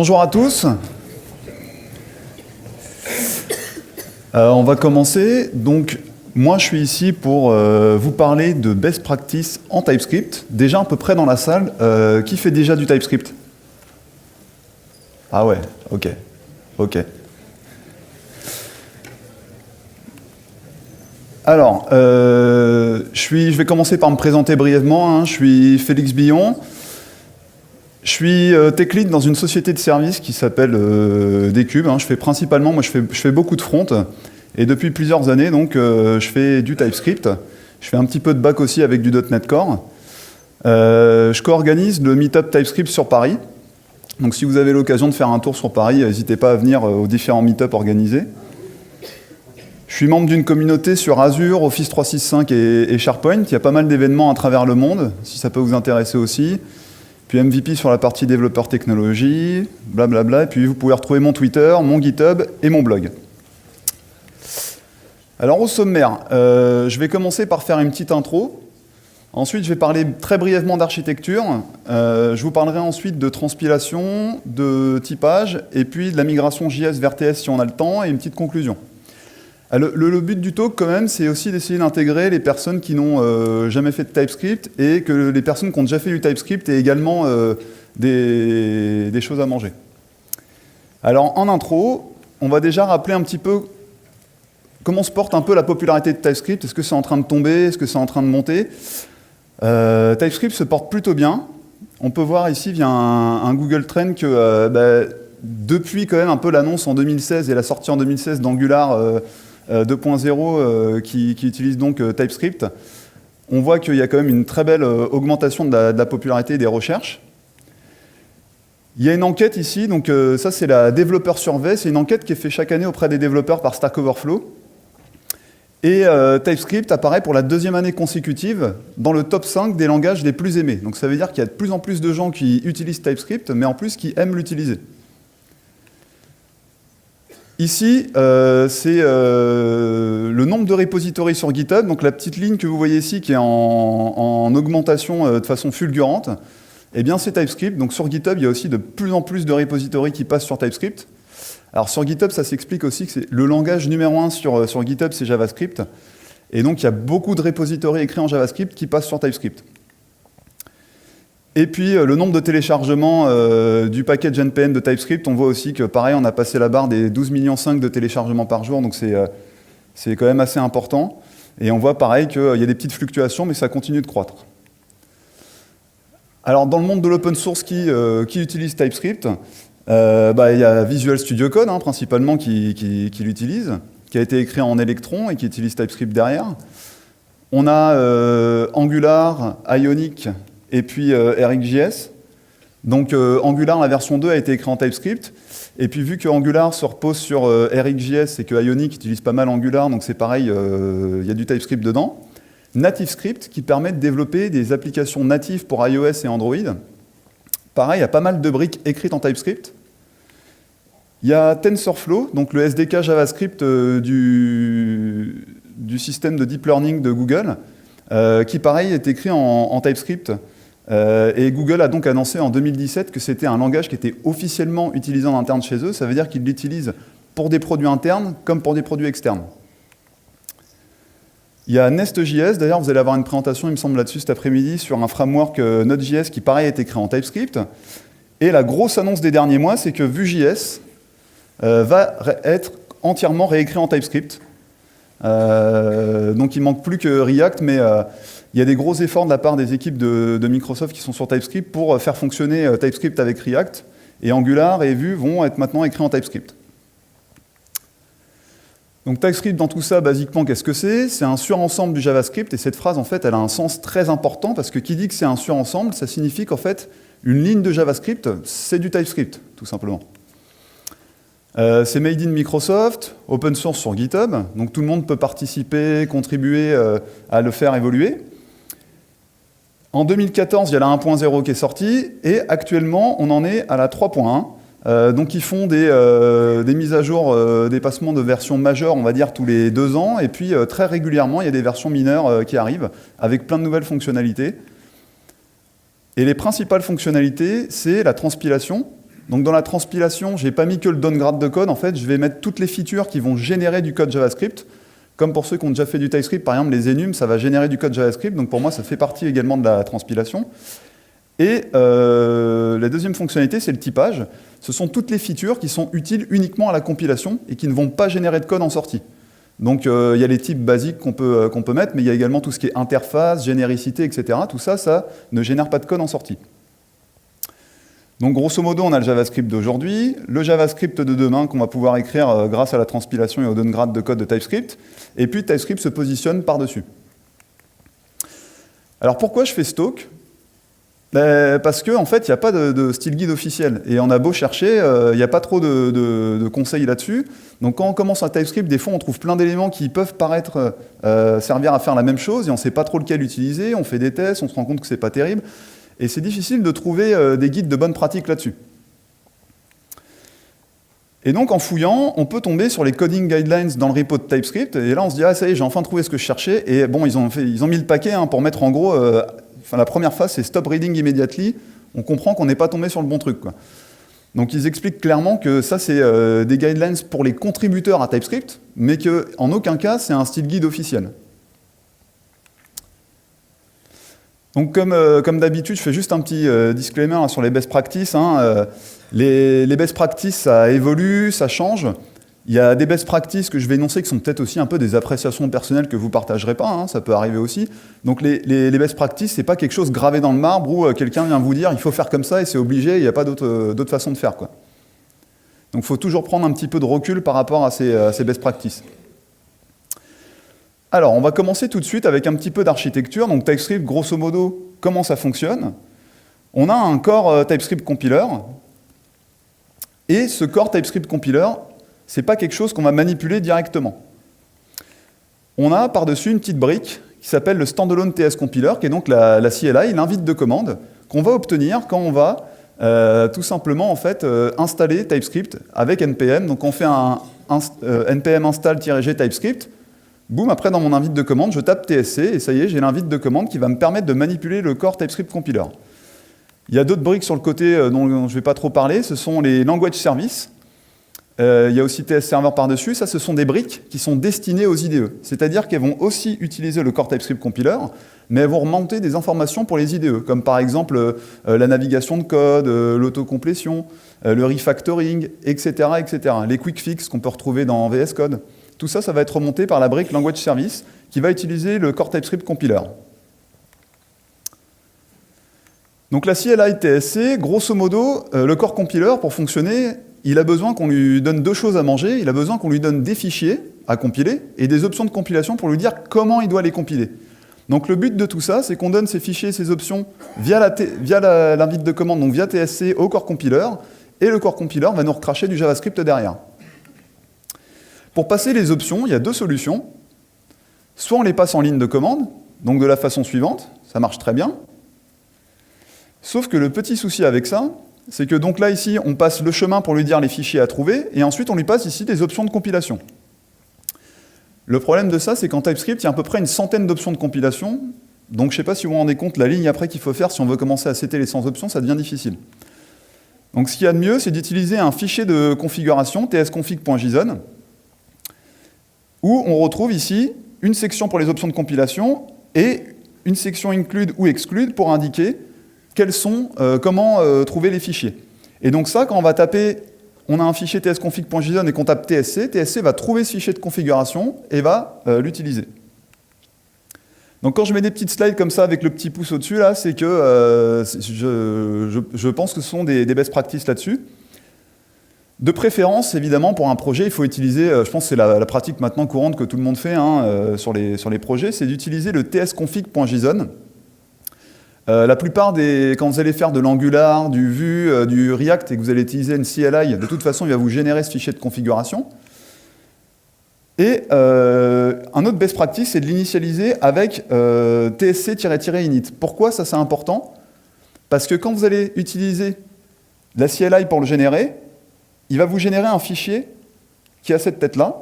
Bonjour à tous. On va commencer. Donc, moi, je suis ici pour vous parler de best practice en TypeScript. Déjà à peu près dans la salle, qui fait déjà du TypeScript? Ah ouais, ok. Alors, je vais commencer par me présenter brièvement. Je suis Félix Billon. Je suis tech lead dans une société de services qui s'appelle Decube. Je fais principalement, je fais beaucoup de front. Et depuis plusieurs années, donc, je fais du TypeScript. Je fais un petit peu de back aussi avec du .NET Core. Je co-organise le Meetup TypeScript sur Paris. Donc si vous avez l'occasion de faire un tour sur Paris, n'hésitez pas à venir aux différents Meetups organisés. Je suis membre d'une communauté sur Azure, Office 365 et SharePoint. Il y a pas mal d'événements à travers le monde, si ça peut vous intéresser aussi. Puis MVP sur la partie développeur technologie, blablabla. Et puis vous pouvez retrouver mon Twitter, mon GitHub et mon blog. Alors au sommaire, je vais commencer par faire une petite intro. Ensuite, je vais parler très brièvement d'architecture. Je vous parlerai ensuite de transpilation, de typage, et puis de la migration JS vers TS si on a le temps, et une petite conclusion. Le but du talk, quand même, c'est aussi d'essayer d'intégrer les personnes qui n'ont jamais fait de TypeScript et que les personnes qui ont déjà fait du TypeScript aient également des choses à manger. Alors, en intro, on va déjà rappeler un petit peu comment se porte un peu la popularité de TypeScript. Est-ce que c'est en train de tomber? Est-ce que c'est en train de monter? TypeScript se porte plutôt bien. On peut voir ici, via un Google Trend, que depuis quand même un peu l'annonce en 2016 et la sortie en 2016 d'Angular 2.0 qui utilise donc TypeScript, on voit qu'il y a quand même une très belle augmentation de la popularité des recherches. Il y a une enquête ici, donc ça c'est la Developer Survey, c'est une enquête qui est faite chaque année auprès des développeurs par Stack Overflow. Et TypeScript apparaît pour la deuxième année consécutive dans le top 5 des langages les plus aimés. Donc ça veut dire qu'il y a de plus en plus de gens qui utilisent TypeScript, mais en plus qui aiment l'utiliser. Ici, c'est le nombre de repositories sur GitHub, donc la petite ligne que vous voyez ici qui est en augmentation de façon fulgurante, eh bien c'est TypeScript. Donc sur GitHub, il y a aussi de plus en plus de repositories qui passent sur TypeScript. Alors sur GitHub, ça s'explique aussi que c'est le langage numéro 1 sur GitHub, c'est JavaScript. Et donc il y a beaucoup de repositories écrits en JavaScript qui passent sur TypeScript. Et puis le nombre de téléchargements du package NPM de TypeScript, on voit aussi que pareil, on a passé la barre des 12,5 millions de téléchargements par jour, donc c'est quand même assez important. Et on voit pareil qu'il y a des petites fluctuations, mais ça continue de croître. Alors dans le monde de l'open source qui utilise TypeScript, il y a Visual Studio Code principalement qui l'utilise, qui a été écrit en Electron et qui utilise TypeScript derrière. On a Angular, Ionic et puis RxJS. Donc Angular, la version 2, a été écrite en TypeScript. Et puis vu que Angular se repose sur RxJS et que Ionic utilise pas mal Angular, donc c'est pareil, il y a du TypeScript dedans. NativeScript qui permet de développer des applications natives pour iOS et Android. Pareil, il y a pas mal de briques écrites en TypeScript. Il y a TensorFlow, donc le SDK JavaScript du système de deep learning de Google, qui pareil est écrit en TypeScript. Et Google a donc annoncé en 2017 que c'était un langage qui était officiellement utilisé en interne chez eux. Ça veut dire qu'ils l'utilisent pour des produits internes comme pour des produits externes. Il y a Nest.js, d'ailleurs vous allez avoir une présentation, il me semble, là-dessus cet après-midi, sur un framework Node.js qui, pareil, est écrit en TypeScript. Et la grosse annonce des derniers mois, c'est que Vue.js va être entièrement réécrit en TypeScript. Donc il ne manque plus que React, mais il y a des gros efforts de la part des équipes de Microsoft qui sont sur TypeScript pour faire fonctionner TypeScript avec React. Et Angular et Vue vont être maintenant écrits en TypeScript. Donc TypeScript dans tout ça, basiquement, qu'est-ce que c'est? C'est un surensemble du JavaScript, et cette phrase, en fait, elle a un sens très important, parce que qui dit que c'est un surensemble, ça signifie qu'en fait, une ligne de JavaScript, c'est du TypeScript, tout simplement. C'est made in Microsoft, open source sur GitHub, donc tout le monde peut participer, contribuer à le faire évoluer. En 2014, il y a la 1.0 qui est sortie, et actuellement, on en est à la 3.1. Donc ils font des mises à jour, des passements de versions majeures, on va dire, tous les 2 ans, et puis très régulièrement, il y a des versions mineures qui arrivent, avec plein de nouvelles fonctionnalités. Et les principales fonctionnalités, c'est la transpilation. Donc dans la transpilation, je n'ai pas mis que le downgrade de code. En fait, je vais mettre toutes les features qui vont générer du code JavaScript. Comme pour ceux qui ont déjà fait du TypeScript, par exemple, les enums, ça va générer du code JavaScript. Donc pour moi, ça fait partie également de la transpilation. Et la deuxième fonctionnalité, c'est le typage. Ce sont toutes les features qui sont utiles uniquement à la compilation et qui ne vont pas générer de code en sortie. Donc il y a les types basiques qu'on peut mettre, mais il y a également tout ce qui est interface, généricité, etc. Tout ça, ça ne génère pas de code en sortie. Donc grosso modo, on a le JavaScript d'aujourd'hui, le JavaScript de demain qu'on va pouvoir écrire grâce à la transpilation et au downgrade de code de TypeScript, et puis TypeScript se positionne par-dessus. Alors pourquoi je fais ce talk? Parce qu'en fait, il n'y a pas de style guide officiel, et on a beau chercher, il n'y a pas trop de conseils là-dessus. Donc quand on commence un TypeScript, des fois on trouve plein d'éléments qui peuvent paraître servir à faire la même chose, et on ne sait pas trop lequel utiliser, on fait des tests, on se rend compte que ce n'est pas terrible. Et c'est difficile de trouver des guides de bonne pratique là-dessus. Et donc, en fouillant, on peut tomber sur les coding guidelines dans le repo de TypeScript, et là, on se dit « Ah, ça y est, j'ai enfin trouvé ce que je cherchais », et bon, ils ont mis le paquet pour mettre en gros, la première phase, c'est « Stop reading immediately », on comprend qu'on n'est pas tombé sur le bon truc, quoi. Donc, ils expliquent clairement que ça, c'est des guidelines pour les contributeurs à TypeScript, mais qu'en aucun cas, c'est un style guide officiel. Donc comme d'habitude, je fais juste un petit disclaimer sur les best practices. Les best practices, ça évolue, ça change. Il y a des best practices que je vais énoncer qui sont peut-être aussi un peu des appréciations personnelles que vous ne partagerez pas, ça peut arriver aussi. Donc les best practices, ce n'est pas quelque chose gravé dans le marbre où quelqu'un vient vous dire il faut faire comme ça et c'est obligé, il n'y a pas d'autre façon de faire, quoi. Donc il faut toujours prendre un petit peu de recul par rapport à ces best practices. Alors, on va commencer tout de suite avec un petit peu d'architecture. Donc TypeScript, grosso modo, comment ça fonctionne? On a un core TypeScript compiler, et ce core TypeScript compiler, ce n'est pas quelque chose qu'on va manipuler directement. On a par-dessus une petite brique qui s'appelle le standalone TS compiler, qui est donc la CLI, l'invite de commande, qu'on va obtenir quand on va tout simplement en fait, installer TypeScript avec NPM. Donc on fait un npm install-g TypeScript. Boum, après dans mon invite de commande, je tape TSC, et ça y est, j'ai l'invite de commande qui va me permettre de manipuler le core TypeScript compiler. Il y a d'autres briques sur le côté dont je ne vais pas trop parler, ce sont les language services. Il y a aussi TS Server par-dessus, ça ce sont des briques qui sont destinées aux IDE. C'est-à-dire qu'elles vont aussi utiliser le core TypeScript compiler, mais elles vont remonter des informations pour les IDE, comme par exemple la navigation de code, l'autocomplétion, le refactoring, etc., etc. Les quick fix qu'on peut retrouver dans VS Code. Tout ça, ça va être remonté par la brique Language Service qui va utiliser le core TypeScript compiler. Donc la CLI TSC, grosso modo, le core compiler, pour fonctionner, il a besoin qu'on lui donne deux choses à manger. Il a besoin qu'on lui donne des fichiers à compiler et des options de compilation pour lui dire comment il doit les compiler. Donc le but de tout ça, c'est qu'on donne ces fichiers et ces options via l'invite de commande, donc via TSC au core compiler, et le core compiler va nous recracher du JavaScript derrière. Pour passer les options, il y a deux solutions. Soit on les passe en ligne de commande, donc de la façon suivante, ça marche très bien. Sauf que le petit souci avec ça, c'est que donc là, ici, on passe le chemin pour lui dire les fichiers à trouver, et ensuite on lui passe ici des options de compilation. Le problème de ça, c'est qu'en TypeScript, il y a à peu près une centaine d'options de compilation, donc je ne sais pas si vous vous rendez compte, la ligne après qu'il faut faire, si on veut commencer à setter les 100 options, ça devient difficile. Donc ce qu'il y a de mieux, c'est d'utiliser un fichier de configuration, tsconfig.json, où on retrouve ici une section pour les options de compilation et une section include ou exclude pour indiquer comment trouver les fichiers. Et donc ça, quand on va taper, on a un fichier tsconfig.json et qu'on tape TSC, TSC va trouver ce fichier de configuration et va l'utiliser. Donc quand je mets des petites slides comme ça avec le petit pouce au-dessus, là, c'est que je pense que ce sont des best practices là-dessus. De préférence, évidemment, pour un projet, il faut utiliser, je pense que c'est la pratique maintenant courante que tout le monde fait sur les projets, c'est d'utiliser le tsconfig.json. La plupart quand vous allez faire de l'Angular, du Vue, du React et que vous allez utiliser une CLI, de toute façon, il va vous générer ce fichier de configuration. Et un autre best practice, c'est de l'initialiser avec tsc-init. Pourquoi ça, c'est important? Parce que quand vous allez utiliser la CLI pour le générer, il va vous générer un fichier qui a cette tête-là.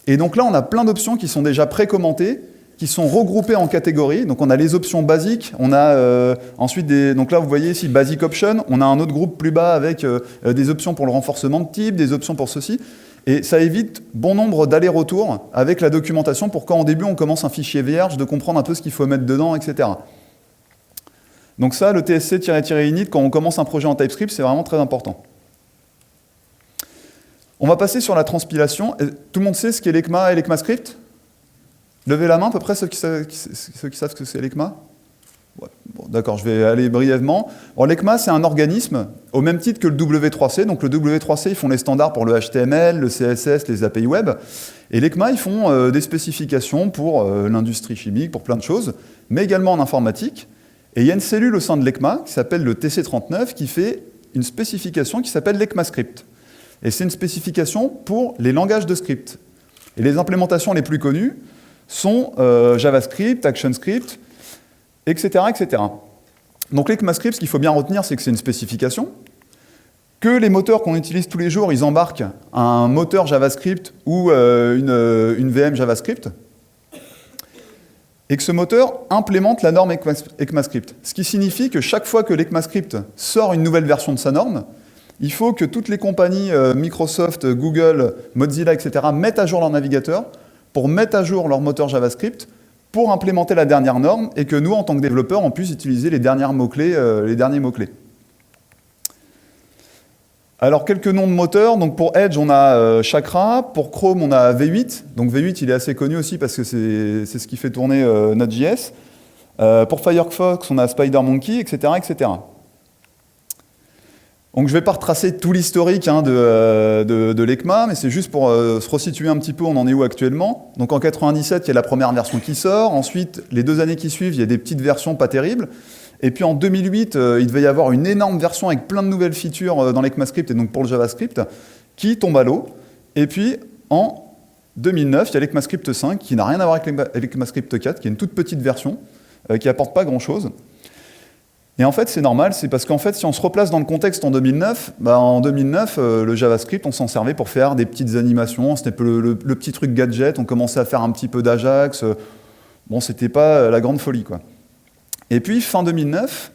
Et donc là, on a plein d'options qui sont déjà pré-commentées qui sont regroupées en catégories. Donc on a les options basiques, on a ensuite donc là vous voyez ici Basic Option, on a un autre groupe plus bas avec des options pour le renforcement de type, des options pour ceci. Et ça évite bon nombre d'allers-retours avec la documentation pour quand au début on commence un fichier vierge, de comprendre un peu ce qu'il faut mettre dedans, etc. Donc ça, le TSC-init, quand on commence un projet en TypeScript, c'est vraiment très important. On va passer sur la transpilation. Tout le monde sait ce qu'est l'ECMA et l'ECMAScript? Levez la main à peu près ceux qui savent ce que c'est l'ECMA. Ouais. Bon, d'accord, je vais aller brièvement. L'ECMA, c'est un organisme au même titre que le W3C. Donc le W3C, ils font les standards pour le HTML, le CSS, les API web. Et l'ECMA, ils font des spécifications pour l'industrie chimique, pour plein de choses, mais également en informatique. Et il y a une cellule au sein de l'ECMA qui s'appelle le TC39 qui fait une spécification qui s'appelle l'ECMAScript. Et c'est une spécification pour les langages de script. Et les implémentations les plus connues sont JavaScript, ActionScript, etc., etc. Donc l'ECMAScript, ce qu'il faut bien retenir, c'est que c'est une spécification, que les moteurs qu'on utilise tous les jours, ils embarquent un moteur JavaScript ou une VM JavaScript, et que ce moteur implémente la norme ECMAScript. Ce qui signifie que chaque fois que l'ECMAScript sort une nouvelle version de sa norme, il faut que toutes les compagnies, Microsoft, Google, Mozilla, etc., mettent à jour leur navigateur pour mettre à jour leur moteur JavaScript pour implémenter la dernière norme et que nous, en tant que développeurs, on puisse utiliser les derniers mots-clés. Alors, quelques noms de moteurs. Donc, pour Edge, on a Chakra. Pour Chrome, on a V8. Donc, V8, il est assez connu aussi parce que c'est ce qui fait tourner Node.js. Pour Firefox, on a SpiderMonkey, etc., etc. Donc, je ne vais pas retracer tout l'historique de l'ECMA, mais c'est juste pour se resituer un petit peu, on en est où actuellement. Donc, en 97, il y a la première version qui sort. Ensuite, les 2 années qui suivent, il y a des petites versions pas terribles. Et puis en 2008, il devait y avoir une énorme version avec plein de nouvelles features dans l'ECMAScript et donc pour le JavaScript qui tombe à l'eau. Et puis en 2009, il y a l'ECMAScript 5 qui n'a rien à voir avec l'ECMAScript 4, qui est une toute petite version qui apporte pas grand-chose. Et en fait, c'est normal, c'est parce qu'en fait, si on se replace dans le contexte en 2009, le JavaScript, on s'en servait pour faire des petites animations, c'était le petit truc gadget, on commençait à faire un petit peu d'Ajax. Bon, c'était pas la grande folie, quoi. Et puis, fin 2009,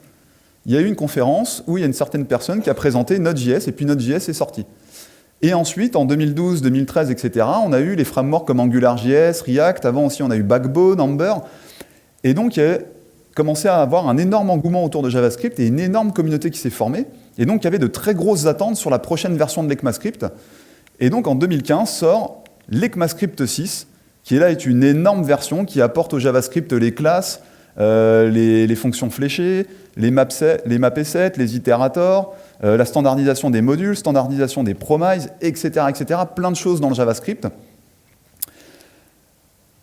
il y a eu une conférence où il y a une certaine personne qui a présenté Node.js, et puis Node.js est sorti. Et ensuite, en 2012, 2013, etc., on a eu les frameworks comme AngularJS, React, avant aussi on a eu Backbone, Ember, et donc il y a commencé à avoir un énorme engouement autour de JavaScript et une énorme communauté qui s'est formée, et donc il y avait de très grosses attentes sur la prochaine version de l'ECMAScript. Et donc en 2015 sort l'ECMAScript 6, qui là est une énorme version qui apporte au JavaScript les classes, les fonctions fléchées, les map-sets, les itérators, la standardisation des modules, standardisation des promises, etc., etc. Plein de choses dans le JavaScript.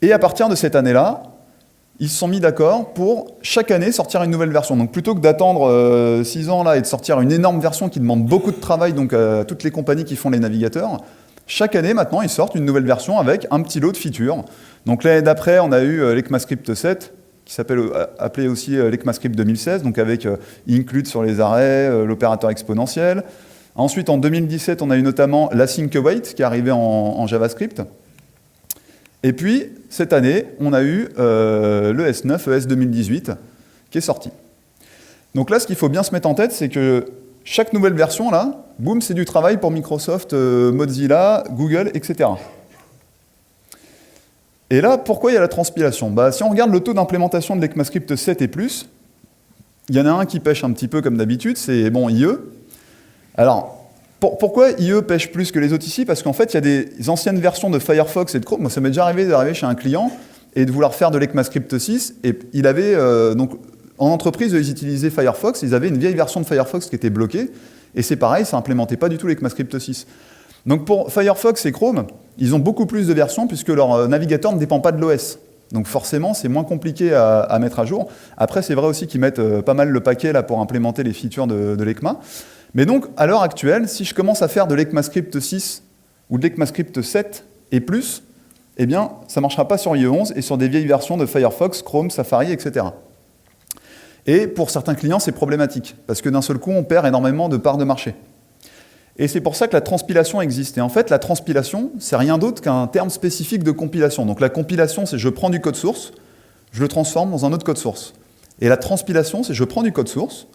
Et à partir de cette année-là, ils se sont mis d'accord pour chaque année sortir une nouvelle version. Donc plutôt que d'attendre 6 ans là, et de sortir une énorme version qui demande beaucoup de travail donc, à toutes les compagnies qui font les navigateurs, chaque année maintenant ils sortent une nouvelle version avec un petit lot de features. Donc l'année d'après, on a eu l'ECMAScript 7, qui s'appelle appelé aussi l'ECMAScript 2016, donc avec include sur les arrêts, l'opérateur exponentiel. Ensuite, en 2017, on a eu notamment l'async await qui est arrivé en JavaScript. Et puis, cette année, on a eu le S9, ES 2018, qui est sorti. Donc là, ce qu'il faut bien se mettre en tête, c'est que chaque nouvelle version, là, boum, c'est du travail pour Microsoft, Mozilla, Google, etc. Et là, pourquoi il y a la transpilation? Si on regarde le taux d'implémentation de l'ECMAScript 7 et plus, il y en a un qui pêche un petit peu comme d'habitude, c'est IE. Alors, pourquoi IE pêche plus que les autres ici? Parce qu'en fait, il y a des anciennes versions de Firefox et de Chrome. Moi, ça m'est déjà arrivé d'arriver chez un client et de vouloir faire de l'ECMAScript 6. Et il avait, donc, en entreprise, ils utilisaient Firefox, ils avaient une vieille version de Firefox qui était bloquée. Et c'est pareil, ça n'implémentait pas du tout l'ECMAScript 6. Donc pour Firefox et Chrome, ils ont beaucoup plus de versions puisque leur navigateur ne dépend pas de l'OS. Donc forcément, c'est moins compliqué à mettre à jour. Après, c'est vrai aussi qu'ils mettent pas mal le paquet là, pour implémenter les features de l'ECMA. Mais donc, à l'heure actuelle, si je commence à faire de l'ECMAScript 6 ou de l'ECMAScript 7 et plus, eh bien, ça ne marchera pas sur IE 11 et sur des vieilles versions de Firefox, Chrome, Safari, etc. Et pour certains clients, c'est problématique, parce que d'un seul coup, on perd énormément de parts de marché. Et c'est pour ça que la transpilation existe. Et en fait, la transpilation, c'est rien d'autre qu'un terme spécifique de compilation. Donc la compilation, c'est je prends du code source, je le transforme dans un autre code source. Et la transpilation, c'est je prends du code source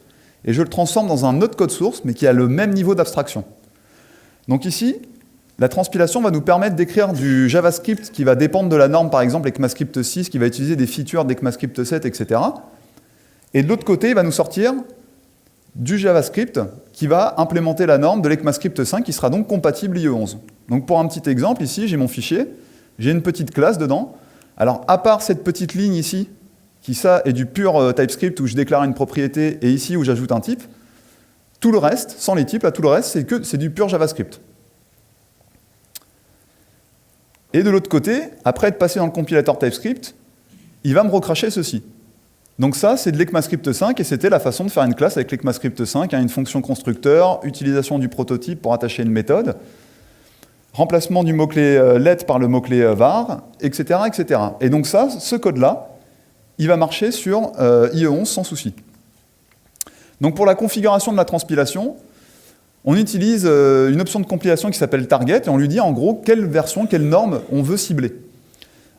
et je le transforme dans un autre code source, mais qui a le même niveau d'abstraction. Donc ici, la transpilation va nous permettre d'écrire du JavaScript qui va dépendre de la norme, par exemple, ECMAScript 6, qui va utiliser des features d'ECMAScript 7, etc. Et de l'autre côté, il va nous sortir du JavaScript qui va implémenter la norme de l'ECMAScript 5, qui sera donc compatible IE11. Donc pour un petit exemple, ici, j'ai mon fichier, j'ai une petite classe dedans. Alors, à part cette petite ligne ici, qui ça est du pur TypeScript où je déclare une propriété, et ici où j'ajoute un type, tout le reste, sans les types, là, tout le reste, c'est du pur JavaScript. Et de l'autre côté, après être passé dans le compilateur TypeScript, il va me recracher ceci. Donc ça, c'est de l'ECMAScript 5, et c'était la façon de faire une classe avec l'ECMAScript 5, une fonction constructeur, utilisation du prototype pour attacher une méthode, remplacement du mot-clé let par le mot-clé var, etc., etc. Et donc ça, ce code-là, il va marcher sur IE11 sans souci. Donc pour la configuration de la transpilation, on utilise une option de compilation qui s'appelle target, et on lui dit en gros quelle version, quelle norme on veut cibler.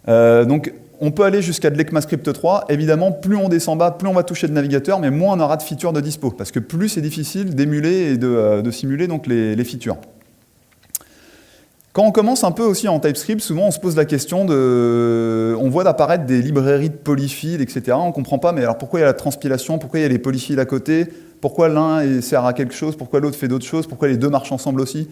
Donc on peut aller jusqu'à de l'ECMAScript 3. Évidemment, plus on descend bas, plus on va toucher de navigateur, mais moins on aura de features de dispo, parce que plus c'est difficile d'émuler et de simuler donc, les features. Quand on commence un peu aussi en TypeScript, souvent on se pose la question de... On voit apparaître des librairies de polyfills, etc. On ne comprend pas, mais alors pourquoi il y a la transpilation, pourquoi il y a les polyfills à côté, pourquoi l'un sert à quelque chose, pourquoi l'autre fait d'autres choses, pourquoi les deux marchent ensemble aussi.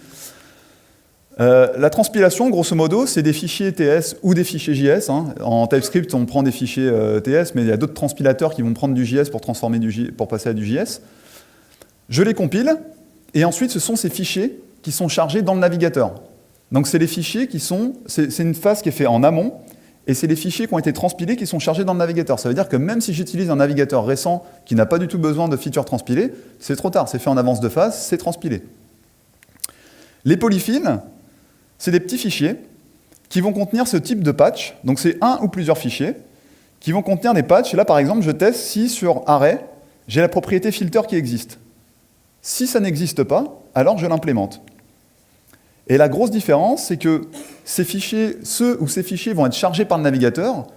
La transpilation, grosso modo, c'est des fichiers TS ou des fichiers JS. Hein. En TypeScript, on prend des fichiers TS, mais il y a d'autres transpilateurs qui vont prendre du JS pour pour passer à du JS. Je les compile, et ensuite, ce sont ces fichiers qui sont chargés dans le navigateur. Donc, c'est les fichiers qui sont... C'est une phase qui est faite en amont, et c'est les fichiers qui ont été transpilés qui sont chargés dans le navigateur. Ça veut dire que même si j'utilise un navigateur récent qui n'a pas du tout besoin de features transpilées, c'est trop tard, c'est fait en avance de phase, c'est transpilé. Les polyfills, c'est des petits fichiers qui vont contenir ce type de patch. Donc c'est un ou plusieurs fichiers qui vont contenir des patchs. Et là, par exemple, je teste si sur array, j'ai la propriété filter qui existe. Si ça n'existe pas, alors je l'implémente. Et la grosse différence, c'est que ces fichiers, ces fichiers vont être chargés par le navigateur,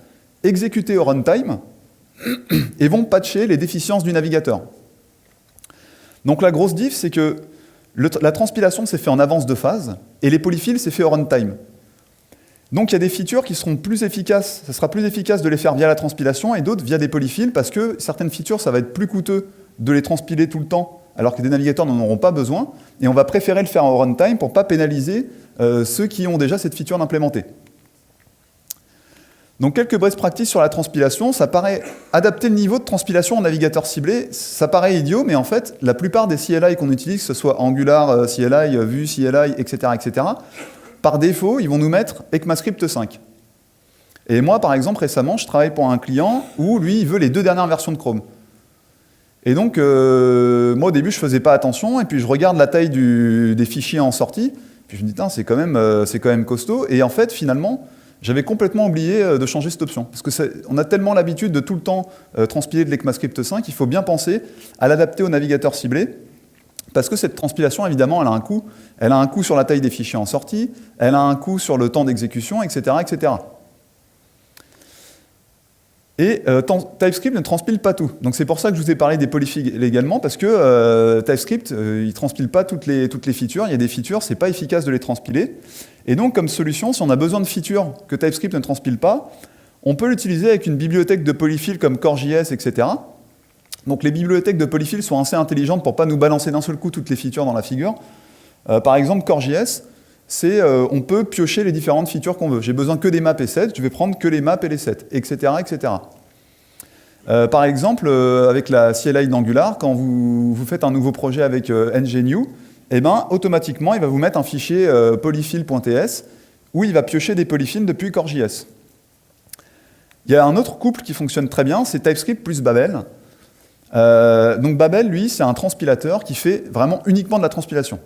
exécutés au runtime, et vont patcher les déficiences du navigateur. Donc la grosse diff, c'est que la transpilation s'est fait en avance de phase, et les polyfills, c'est fait au runtime. Donc il y a des features qui seront plus efficaces, ça sera plus efficace de les faire via la transpilation, et d'autres via des polyfills, parce que certaines features, ça va être plus coûteux de les transpiler tout le temps, alors que des navigateurs n'en auront pas besoin, et on va préférer le faire en runtime pour ne pas pénaliser ceux qui ont déjà cette feature d'implémenter. Donc quelques best practices sur la transpilation, ça paraît adapter le niveau de transpilation en navigateur ciblé, ça paraît idiot, mais en fait, la plupart des CLI qu'on utilise, que ce soit Angular, CLI, Vue, CLI, etc., par défaut, ils vont nous mettre ECMAScript 5. Et moi, par exemple, récemment, je travaille pour un client où, lui, il veut les 2 dernières versions de Chrome. Et donc, moi, au début, je ne faisais pas attention, et puis je regarde la taille des fichiers en sortie, puis je me dis, c'est quand même costaud, et en fait, finalement, j'avais complètement oublié de changer cette option. Parce qu'on a tellement l'habitude de tout le temps transpiler de l'ECMAScript 5, il faut bien penser à l'adapter au navigateur ciblé, parce que cette transpilation, évidemment, elle a un coût. Elle a un coût sur la taille des fichiers en sortie, elle a un coût sur le temps d'exécution, etc., etc. Et TypeScript ne transpile pas tout. Donc c'est pour ça que je vous ai parlé des polyfills également, parce que TypeScript, il ne transpile pas toutes les features. Il y a des features, ce n'est pas efficace de les transpiler. Et donc comme solution, si on a besoin de features que TypeScript ne transpile pas, on peut l'utiliser avec une bibliothèque de polyfills comme CoreJS, etc. Donc les bibliothèques de polyfills sont assez intelligentes pour ne pas nous balancer d'un seul coup toutes les features dans la figure. Par exemple, CoreJS, on peut piocher les différentes features qu'on veut. J'ai besoin que des maps et sets, je vais prendre que les maps et les sets, etc. etc. Par exemple, avec la CLI d'Angular, quand vous faites un nouveau projet avec NGNU, eh ben, automatiquement, il va vous mettre un fichier polyfill.ts où il va piocher des polyfills depuis CoreJS. Il y a un autre couple qui fonctionne très bien, c'est TypeScript plus Babel. Donc Babel, lui, c'est un transpilateur qui fait vraiment uniquement de la transpilation.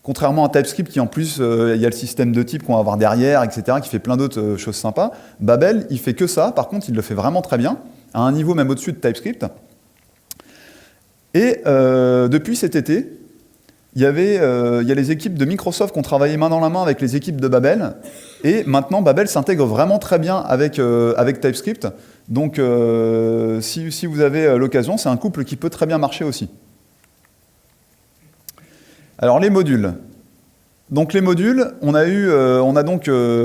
Contrairement à TypeScript, qui en plus, il y a le système de type qu'on va avoir derrière, etc., qui fait plein d'autres choses sympas. Babel, il fait que ça. Par contre, il le fait vraiment très bien, à un niveau même au-dessus de TypeScript. Et depuis cet été, il y a les équipes de Microsoft qui ont travaillé main dans la main avec les équipes de Babel, et maintenant Babel s'intègre vraiment très bien avec TypeScript. Donc si vous avez l'occasion, c'est un couple qui peut très bien marcher aussi. Alors les modules. Donc les modules,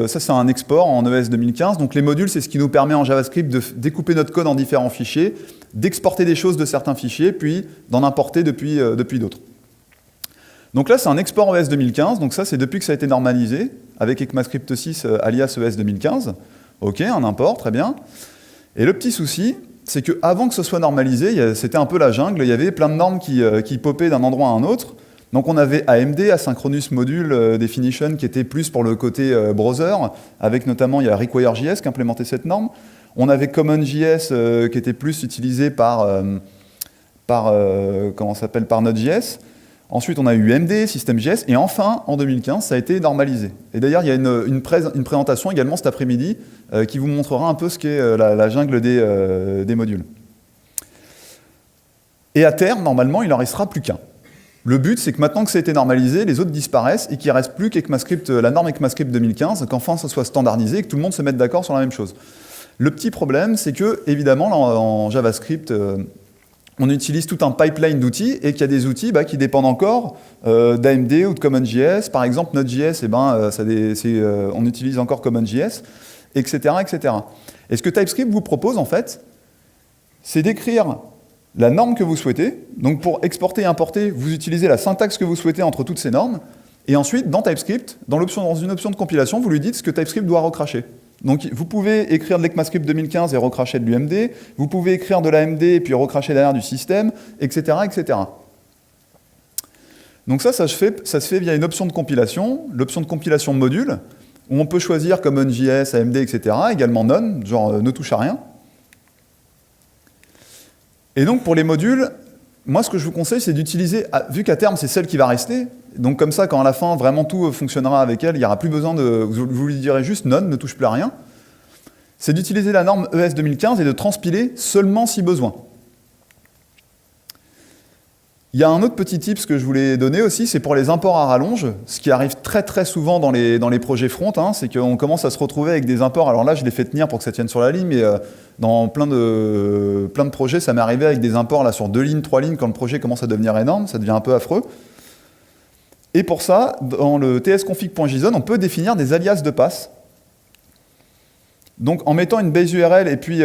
ça c'est un export en ES 2015. Donc les modules, c'est ce qui nous permet en JavaScript de découper notre code en différents fichiers, d'exporter des choses de certains fichiers, puis d'en importer depuis d'autres. Donc là, c'est un export ES 2015. Donc ça, c'est depuis que ça a été normalisé avec ECMAScript 6 alias ES 2015. OK, un import, très bien. Et le petit souci, c'est qu'avant que ce soit normalisé, c'était un peu la jungle. Il y avait plein de normes qui popaient d'un endroit à un autre. Donc on avait AMD, Asynchronous Module Definition, qui était plus pour le côté browser, avec notamment, il y a RequireJS qui implémentait cette norme. On avait CommonJS qui était plus utilisé par Node.js. Ensuite, on a eu MD, System.js, et enfin, en 2015, ça a été normalisé. Et d'ailleurs, il y a une présentation également cet après-midi qui vous montrera un peu ce qu'est la jungle des modules. Et à terme, normalement, il n'en restera plus qu'un. Le but, c'est que maintenant que ça a été normalisé, les autres disparaissent et qu'il ne reste plus qu'ECMAScript, la norme ECMAScript 2015, qu'enfin ça soit standardisé et que tout le monde se mette d'accord sur la même chose. Le petit problème, c'est que, évidemment, là, en JavaScript, on utilise tout un pipeline d'outils et qu'il y a des outils qui dépendent encore d'AMD ou de CommonJS. Par exemple, Node.js, on utilise encore CommonJS, etc., etc. Et ce que TypeScript vous propose, en fait, c'est d'écrire la norme que vous souhaitez. Donc pour exporter et importer, vous utilisez la syntaxe que vous souhaitez entre toutes ces normes. Et ensuite, dans TypeScript, dans une option de compilation, vous lui dites ce que TypeScript doit recracher. Donc vous pouvez écrire de l'ECMAScript 2015 et recracher de l'UMD. Vous pouvez écrire de l'AMD et puis recracher derrière du système, etc., etc. Donc ça se fait via une option de compilation, l'option de compilation module, où on peut choisir CommonJS, AMD, etc., également none, genre ne touche à rien. Et donc pour les modules, moi ce que je vous conseille, c'est d'utiliser, vu qu'à terme c'est celle qui va rester, donc comme ça quand à la fin vraiment tout fonctionnera avec elle, il n'y aura plus besoin vous lui direz juste none, ne touche plus à rien, c'est d'utiliser la norme ES 2015 et de transpiler seulement si besoin. Il y a un autre petit tips que je voulais donner aussi, c'est pour les imports à rallonge, ce qui arrive très très souvent dans les projets front, c'est qu'on commence à se retrouver avec des imports, alors là je l'ai fait tenir pour que ça tienne sur la ligne, mais dans plein de projets, ça m'est arrivé avec des imports là, sur 2 lignes, 3 lignes, quand le projet commence à devenir énorme, ça devient un peu affreux. Et pour ça, dans le tsconfig.json, on peut définir des alias de passe. Donc en mettant une base URL et puis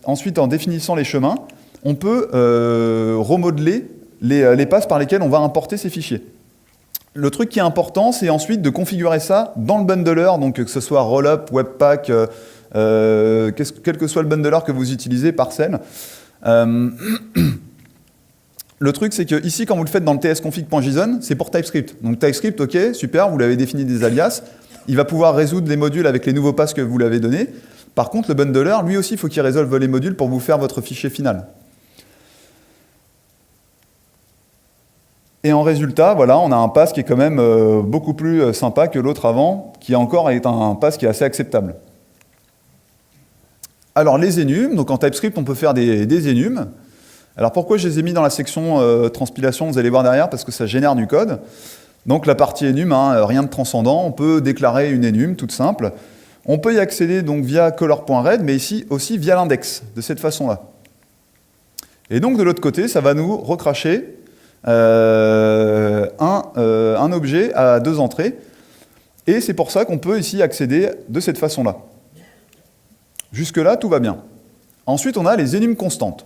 ensuite en définissant les chemins, on peut remodeler les passes par lesquelles on va importer ces fichiers. Le truc qui est important, c'est ensuite de configurer ça dans le bundler, donc que ce soit Rollup, Webpack, quel que soit le bundler que vous utilisez, Parcel. Le truc, c'est que ici, quand vous le faites dans le tsconfig.json, c'est pour TypeScript. Donc TypeScript, ok, super, vous l'avez défini des alias. Il va pouvoir résoudre les modules avec les nouveaux passes que vous l'avez donnés. Par contre, le bundler, lui aussi, il faut qu'il résolve les modules pour vous faire votre fichier final. Et en résultat, voilà, on a un pass qui est quand même beaucoup plus sympa que l'autre avant, qui encore est un pass qui est assez acceptable. Alors les enums, donc en TypeScript, on peut faire des enums. Alors pourquoi je les ai mis dans la section transpilation, vous allez voir derrière, parce que ça génère du code. Donc la partie enum, rien de transcendant, on peut déclarer une enum, toute simple. On peut y accéder donc via color.read, mais ici aussi via l'index, de cette façon-là. Et donc de l'autre côté, ça va nous recracher un objet à 2 entrées, et c'est pour ça qu'on peut ici accéder de cette façon-là. Jusque-là, tout va bien. Ensuite, on a les enums constantes.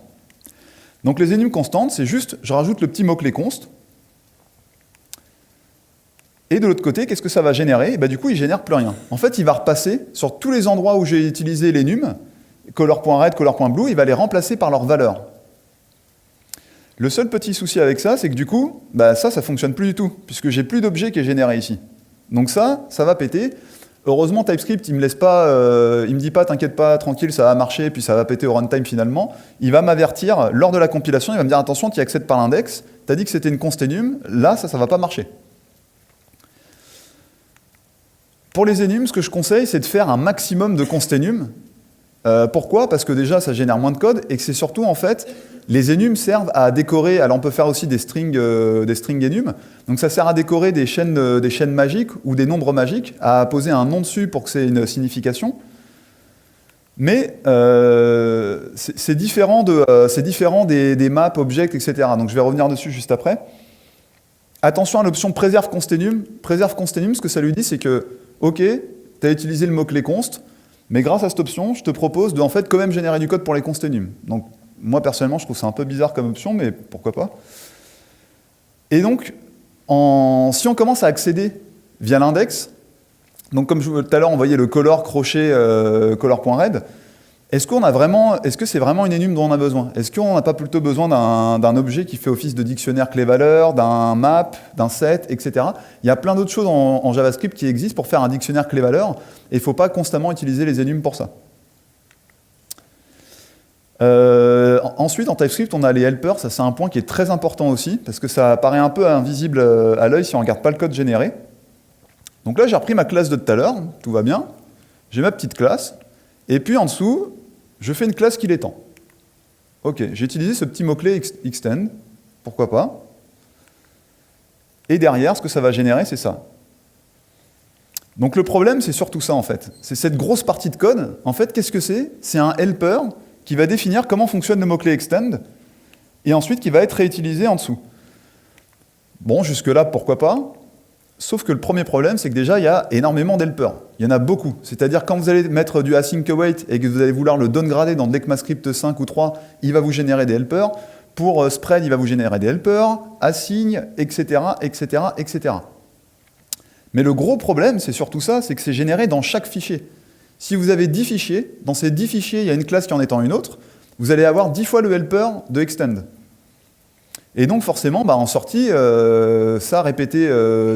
Donc les enums constantes, c'est juste, je rajoute le petit mot-clé const, et de l'autre côté, qu'est-ce que ça va générer? Du coup, il ne génère plus rien. En fait, il va repasser sur tous les endroits où j'ai utilisé l'enum, color.red, color.blue, il va les remplacer par leur valeur. Le seul petit souci avec ça, c'est que du coup, ça ne fonctionne plus du tout, puisque j'ai plus d'objet qui est généré ici. Donc ça va péter. Heureusement, TypeScript, il me dit pas, t'inquiète pas, tranquille, ça va marcher, puis ça va péter au runtime finalement. Il va m'avertir, lors de la compilation, il va me dire, attention, tu y accèdes par l'index, tu as dit que c'était une const enum, là, ça va pas marcher. Pour les enums, ce que je conseille, c'est de faire un maximum de const enum. Pourquoi? Parce que déjà, ça génère moins de code, et que c'est surtout, en fait, Les enums servent à décorer, alors on peut faire aussi des strings enums, donc ça sert à décorer des chaînes magiques ou des nombres magiques, à poser un nom dessus pour que c'est une signification. Mais c'est différent, des maps, objects, etc. Donc je vais revenir dessus juste après. Attention à l'option préserve const enum. Préserve const enum, ce que ça lui dit, c'est que, ok, tu as utilisé le mot-clé const, mais grâce à cette option, je te propose de en fait quand même générer du code pour les const enum. Donc moi personnellement, je trouve ça un peu bizarre comme option, mais pourquoi pas. Et donc, si on commence à accéder via l'index, donc comme tout à l'heure, on voyait le color crochet color.red, est-ce que c'est vraiment une enum dont on a besoin? Est-ce qu'on n'a pas plutôt besoin d'un objet qui fait office de dictionnaire clé-valeur, d'un map, d'un set, etc. Il y a plein d'autres choses en JavaScript qui existent pour faire un dictionnaire clé-valeur, et il ne faut pas constamment utiliser les enums pour ça. Ensuite, en TypeScript, on a les helpers. Ça, c'est un point qui est très important aussi, parce que ça paraît un peu invisible à l'œil si on ne regarde pas le code généré. Donc là, j'ai repris ma classe de tout à l'heure, tout va bien. J'ai ma petite classe, et puis en dessous, je fais une classe qui l'étend. Ok, j'ai utilisé ce petit mot-clé extend, pourquoi pas. Et derrière, ce que ça va générer, c'est ça. Donc le problème, c'est surtout ça, en fait. C'est cette grosse partie de code. En fait, qu'est-ce que c'est? C'est un helper qui va définir comment fonctionne le mot-clé extend, et ensuite qui va être réutilisé en dessous. Bon, jusque-là, pourquoi pas? Sauf que le premier problème, c'est que déjà, il y a énormément d'helpers. Il y en a beaucoup. C'est-à-dire, quand vous allez mettre du async await et que vous allez vouloir le downgrader dans l'ECMAScript 5 ou 3, il va vous générer des helpers. Pour spread, il va vous générer des helpers, assign, etc., etc., etc. Mais le gros problème, c'est surtout ça, c'est que c'est généré dans chaque fichier. Si vous avez 10 fichiers, dans ces 10 fichiers, il y a une classe qui en étend une autre, vous allez avoir 10 fois le helper de extend. Et donc forcément, en sortie, ça répété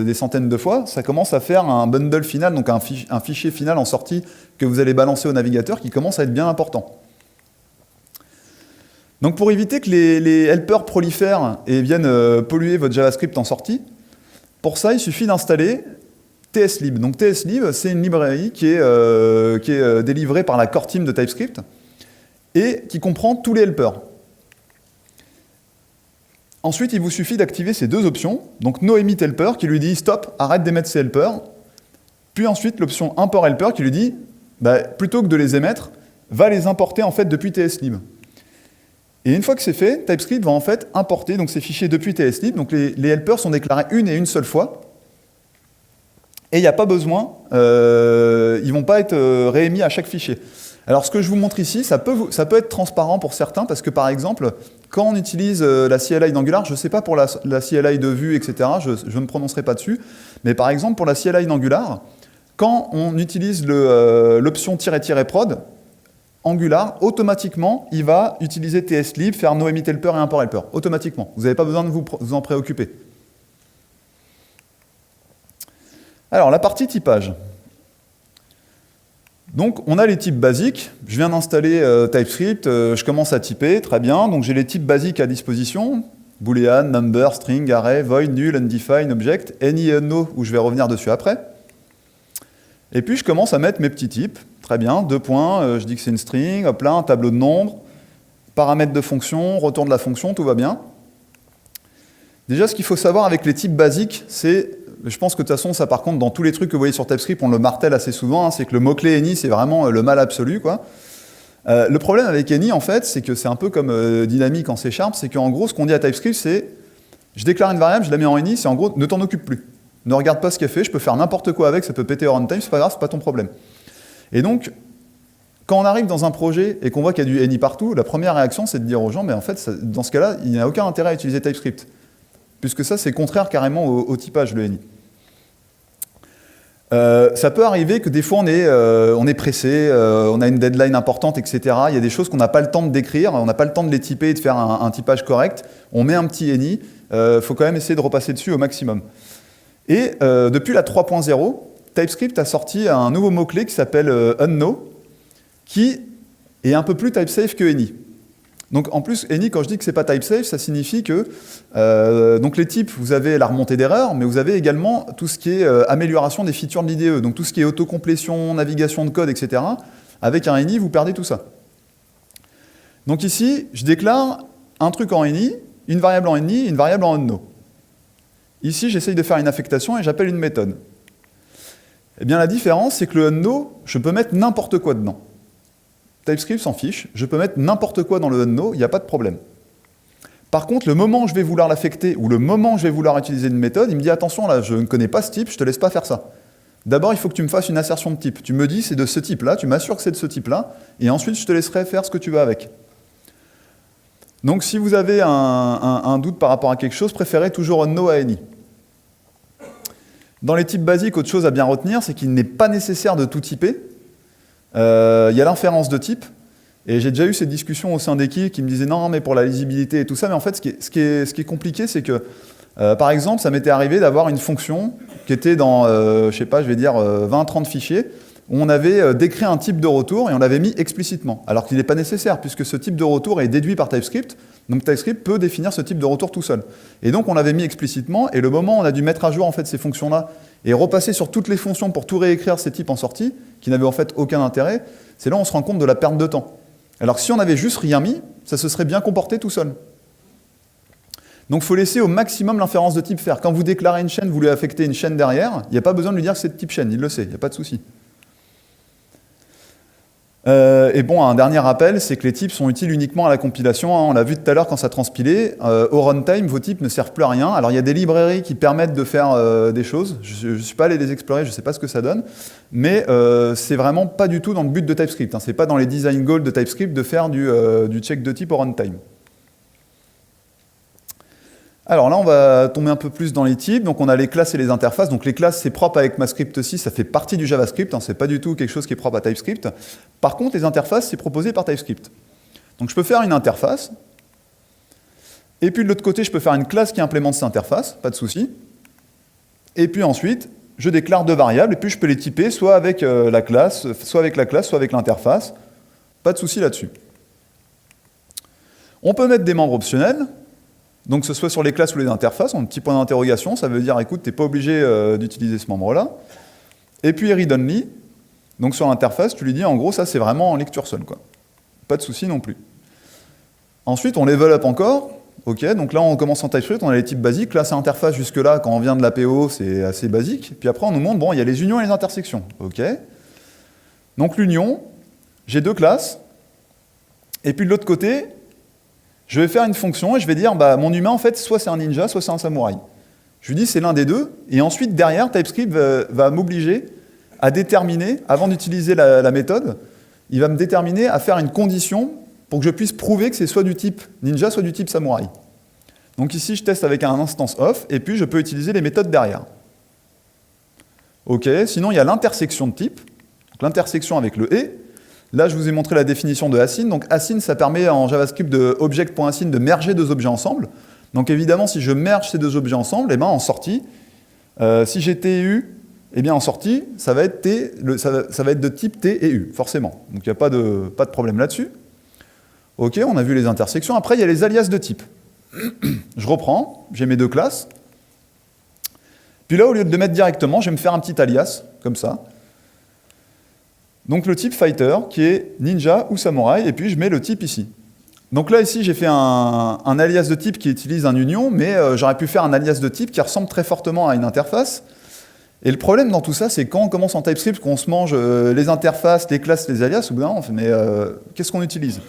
des centaines de fois, ça commence à faire un bundle final, donc un fichier final en sortie que vous allez balancer au navigateur qui commence à être bien important. Donc pour éviter que les helpers prolifèrent et viennent polluer votre JavaScript en sortie, pour ça, il suffit d'installer TSLib. Donc TSLib, c'est une librairie qui est délivrée par la core team de TypeScript et qui comprend tous les helpers. Ensuite, il vous suffit d'activer ces deux options, donc noemit helper qui lui dit stop, arrête d'émettre ces helpers, puis ensuite l'option import helper qui lui dit plutôt que de les émettre, va les importer en fait depuis TSLib. Et une fois que c'est fait, TypeScript va en fait importer donc, ces fichiers depuis TSLib, donc les helpers sont déclarés une et une seule fois, et il n'y a pas besoin, ils ne vont pas être réémis à chaque fichier. Alors ce que je vous montre ici, ça peut être transparent pour certains, parce que par exemple, quand on utilise la CLI d'Angular, je ne sais pas pour la CLI de Vue, etc., je ne me prononcerai pas dessus, mais par exemple pour la CLI d'Angular, quand on utilise l'option ---- prod, Angular, automatiquement, il va utiliser TSLib, faire noemit helper et import helper, automatiquement. Vous n'avez pas besoin de vous en préoccuper. Alors, la partie typage. Donc, on a les types basiques. Je viens d'installer TypeScript, je commence à typer, très bien. Donc, j'ai les types basiques à disposition. Boolean, number, string, array, void, null, undefined, object, any, no, où je vais revenir dessus après. Et puis, je commence à mettre mes petits types. Très bien, 2 points, je dis que c'est une string, hop là, un tableau de nombres, paramètres de fonction, retour de la fonction, tout va bien. Déjà, ce qu'il faut savoir avec les types basiques, c'est, je pense que de toute façon, ça par contre, dans tous les trucs que vous voyez sur TypeScript, on le martèle assez souvent, hein, c'est que le mot-clé any, c'est vraiment le mal absolu, quoi. Le problème avec any, en fait, c'est que c'est un peu comme dynamique en C#, c'est qu'en gros, ce qu'on dit à TypeScript, c'est, je déclare une variable, je la mets en any, c'est en gros, ne t'en occupe plus. Ne regarde pas ce qu'elle fait, je peux faire n'importe quoi avec, ça peut péter au runtime, c'est pas grave, c'est pas ton problème. Et donc, quand on arrive dans un projet et qu'on voit qu'il y a du any partout, la première réaction, c'est de dire aux gens, mais en fait, dans ce cas-là, il n'y a aucun intérêt à utiliser TypeScript. Puisque ça, c'est contraire carrément au typage, le any. Ça peut arriver que des fois, on est pressé, on a une deadline importante, etc. Il y a des choses qu'on n'a pas le temps de décrire, on n'a pas le temps de les typer et de faire un typage correct. On met un petit any, il faut quand même essayer de repasser dessus au maximum. Et depuis la 3.0, TypeScript a sorti un nouveau mot-clé qui s'appelle unknow, qui est un peu plus type-safe que any. Donc en plus, any, quand je dis que c'est pas type-safe, ça signifie que donc les types, vous avez la remontée d'erreurs, mais vous avez également tout ce qui est amélioration des features de l'IDE, donc tout ce qui est autocomplétion, navigation de code, etc. Avec un any, vous perdez tout ça. Donc ici, je déclare un truc en any, une variable en any, une variable en unknown. Ici, j'essaye de faire une affectation et j'appelle une méthode. Eh bien, la différence, c'est que le unknown, je peux mettre n'importe quoi dedans. TypeScript s'en fiche, je peux mettre n'importe quoi dans le unknown, il n'y a pas de problème. Par contre, le moment où je vais vouloir l'affecter ou le moment où je vais vouloir utiliser une méthode, il me dit attention, là, je ne connais pas ce type, je ne te laisse pas faire ça. D'abord, il faut que tu me fasses une assertion de type. Tu me dis c'est de ce type-là, tu m'assures que c'est de ce type-là, et ensuite je te laisserai faire ce que tu veux avec. Donc si vous avez un doute par rapport à quelque chose, préférez toujours unknown à any. Dans les types basiques, autre chose à bien retenir, c'est qu'il n'est pas nécessaire de tout typer. Il y a l'inférence de type, et j'ai déjà eu cette discussion au sein d'équipes qui me disaient non, mais pour la lisibilité et tout ça, mais en fait, ce qui est compliqué, c'est que, par exemple, ça m'était arrivé d'avoir une fonction qui était dans, je sais pas, je vais dire 20-30 fichiers, où on avait décrit un type de retour et on l'avait mis explicitement, alors qu'il n'est pas nécessaire, puisque ce type de retour est déduit par TypeScript, donc TypeScript peut définir ce type de retour tout seul. Et donc on l'avait mis explicitement, et le moment où on a dû mettre à jour en fait, ces fonctions-là, et repasser sur toutes les fonctions pour tout réécrire ces types en sortie, qui n'avaient en fait aucun intérêt, c'est là où on se rend compte de la perte de temps. Alors que si on avait juste rien mis, ça se serait bien comporté tout seul. Donc il faut laisser au maximum l'inférence de type faire. Quand vous déclarez une chaîne, vous lui affectez une chaîne derrière, il n'y a pas besoin de lui dire que c'est de type chaîne, il le sait, il n'y a pas de souci. Et bon, un dernier rappel, c'est que les types sont utiles uniquement à la compilation. On l'a vu tout à l'heure quand ça transpilait. Au runtime, vos types ne servent plus à rien. Alors il y a des librairies qui permettent de faire des choses. Je ne suis pas allé les explorer, je ne sais pas ce que ça donne. Mais c'est vraiment pas du tout dans le but de TypeScript. Ce n'est pas dans les design goals de TypeScript de faire du check de type au runtime. Alors là, on va tomber un peu plus dans les types. Donc on a les classes et les interfaces. Donc les classes, c'est propre avec ECMAScript 6, ça fait partie du JavaScript. C'est pas du tout quelque chose qui est propre à TypeScript. Par contre, les interfaces, c'est proposé par TypeScript. Donc je peux faire une interface. Et puis de l'autre côté, je peux faire une classe qui implémente cette interface, pas de souci. Et puis ensuite, je déclare deux variables. Et puis je peux les typer soit avec la classe, soit avec l'interface. Pas de souci là-dessus. On peut mettre des membres optionnels. Donc que ce soit sur les classes ou les interfaces, on a un petit point d'interrogation, ça veut dire, écoute, tu n'es pas obligé d'utiliser ce membre-là. Et puis read-only, donc sur l'interface, tu lui dis, en gros, ça c'est vraiment en lecture seule, quoi. Pas de souci non plus. Ensuite, on level up encore, ok, donc là on commence en TypeScript, on a les types basiques, là c'est interface jusque-là, quand on vient de l'APO, c'est assez basique. Puis après on nous montre, bon, il y a les unions et les intersections, ok. Donc l'union, j'ai deux classes, et puis de l'autre côté, je vais faire une fonction et je vais dire, bah, mon humain, en fait, soit c'est un ninja, soit c'est un samouraï. Je lui dis, c'est l'un des deux. Et ensuite, derrière, TypeScript va m'obliger à déterminer, avant d'utiliser la méthode, il va me déterminer à faire une condition pour que je puisse prouver que c'est soit du type ninja, soit du type samouraï. Donc ici, je teste avec un instance off, et puis je peux utiliser les méthodes derrière. OK, sinon, il y a l'intersection de type, l'intersection avec le « et ». Là, je vous ai montré la définition de assign. Donc, assign, ça permet en JavaScript de object.assign de merger deux objets ensemble. Donc, évidemment, si je merge ces deux objets ensemble, eh ben, en sortie, si j'ai T et U, eh bien, en sortie, ça va être de type T et U, forcément. Donc, il n'y a pas de problème là-dessus. OK, on a vu les intersections. Après, il y a les alias de type. Je reprends, j'ai mes deux classes. Puis là, au lieu de le mettre directement, je vais me faire un petit alias, comme ça. Donc le type fighter, qui est ninja ou samouraï, et puis je mets le type ici. Donc là, ici, j'ai fait un alias de type qui utilise un union, mais j'aurais pu faire un alias de type qui ressemble très fortement à une interface. Et le problème dans tout ça, c'est quand on commence en TypeScript, qu'on se mange les interfaces, les classes, les alias, au bout d'un moment, on fait, mais qu'est-ce qu'on utilise?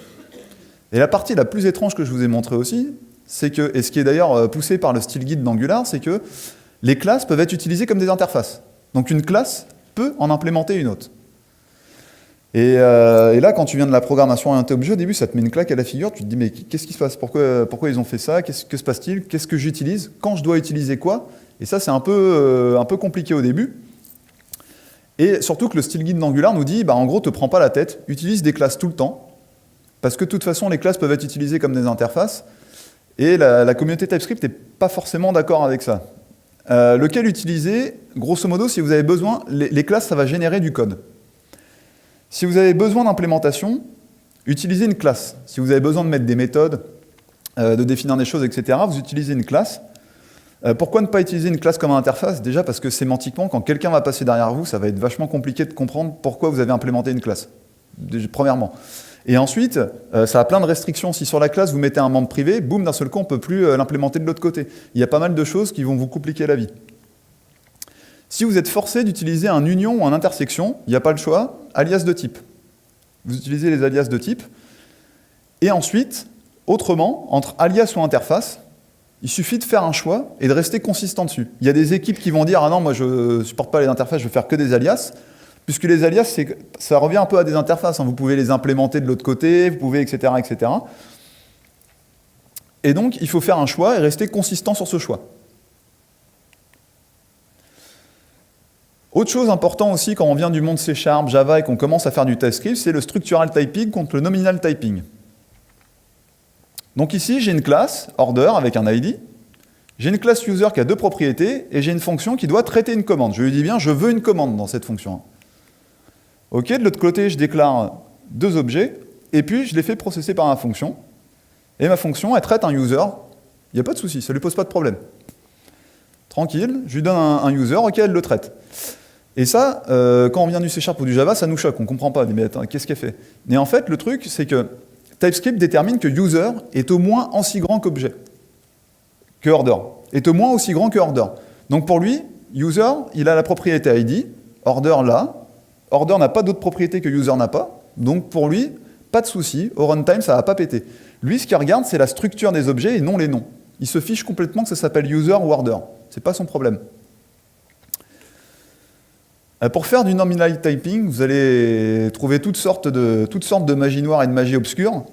Et la partie la plus étrange que je vous ai montrée aussi, c'est que, et ce qui est d'ailleurs poussé par le style guide d'Angular, c'est que les classes peuvent être utilisées comme des interfaces. Donc une classe peut en implémenter une autre. Et là, quand tu viens de la programmation orientée objet, au début, ça te met une claque à la figure, tu te dis, mais qu'est-ce qui se passe? Pourquoi ils ont fait ça? Que se passe-t-il? Qu'est-ce que j'utilise? Quand je dois utiliser quoi? Et ça, c'est un peu compliqué au début. Et surtout que le style guide d'Angular nous dit, bah, en gros, te prends pas la tête, utilise des classes tout le temps, parce que de toute façon, les classes peuvent être utilisées comme des interfaces, et la communauté TypeScript n'est pas forcément d'accord avec ça. Lequel utiliser? Grosso modo, si vous avez besoin, les classes, ça va générer du code. Si vous avez besoin d'implémentation, utilisez une classe. Si vous avez besoin de mettre des méthodes, de définir des choses, etc., vous utilisez une classe. Pourquoi ne pas utiliser une classe comme interface? Déjà parce que sémantiquement, quand quelqu'un va passer derrière vous, ça va être vachement compliqué de comprendre pourquoi vous avez implémenté une classe, premièrement. Et ensuite, ça a plein de restrictions. Si sur la classe, vous mettez un membre privé, boum, d'un seul coup, on ne peut plus l'implémenter de l'autre côté. Il y a pas mal de choses qui vont vous compliquer la vie. Si vous êtes forcé d'utiliser un union ou un intersection, il n'y a pas le choix, alias de type. Vous utilisez les alias de type. Et ensuite, autrement, entre alias ou interface, il suffit de faire un choix et de rester consistant dessus. Il y a des équipes qui vont dire « Ah non, moi je ne supporte pas les interfaces, je veux faire que des alias », puisque les alias, ça revient un peu à des interfaces. Hein. Vous pouvez les implémenter de l'autre côté, vous pouvez, etc., etc. Et donc, il faut faire un choix et rester consistant sur ce choix. Autre chose importante aussi, quand on vient du monde C#, Java et qu'on commence à faire du TypeScript, c'est le structural typing contre le nominal typing. Donc ici, j'ai une classe, order, avec un ID. J'ai une classe user qui a 2 propriétés, et j'ai une fonction qui doit traiter une commande. Je lui dis bien, je veux une commande dans cette fonction. OK, de l'autre côté, je déclare 2 objets, et puis je les fais processer par ma fonction. Et ma fonction, elle traite un user. Il n'y a pas de souci, ça ne lui pose pas de problème. Tranquille, je lui donne un user, OK, elle le traite. Et ça, quand on vient du C# ou du Java, ça nous choque, on ne comprend pas. Mais attends, qu'est-ce qu'elle fait? Mais en fait, le truc, c'est que TypeScript détermine que user est au moins aussi grand qu'objet, que order, est au moins aussi grand que order. Donc pour lui, user, il a la propriété ID, order là, order n'a pas d'autre propriété que user n'a pas, donc pour lui, pas de souci, au runtime, ça ne va pas péter. Lui, ce qu'il regarde, c'est la structure des objets et non les noms. Il se fiche complètement que ça s'appelle user ou order. Ce n'est pas son problème. Pour faire du nominal typing, vous allez trouver toutes sortes de magie noire et de magie obscure.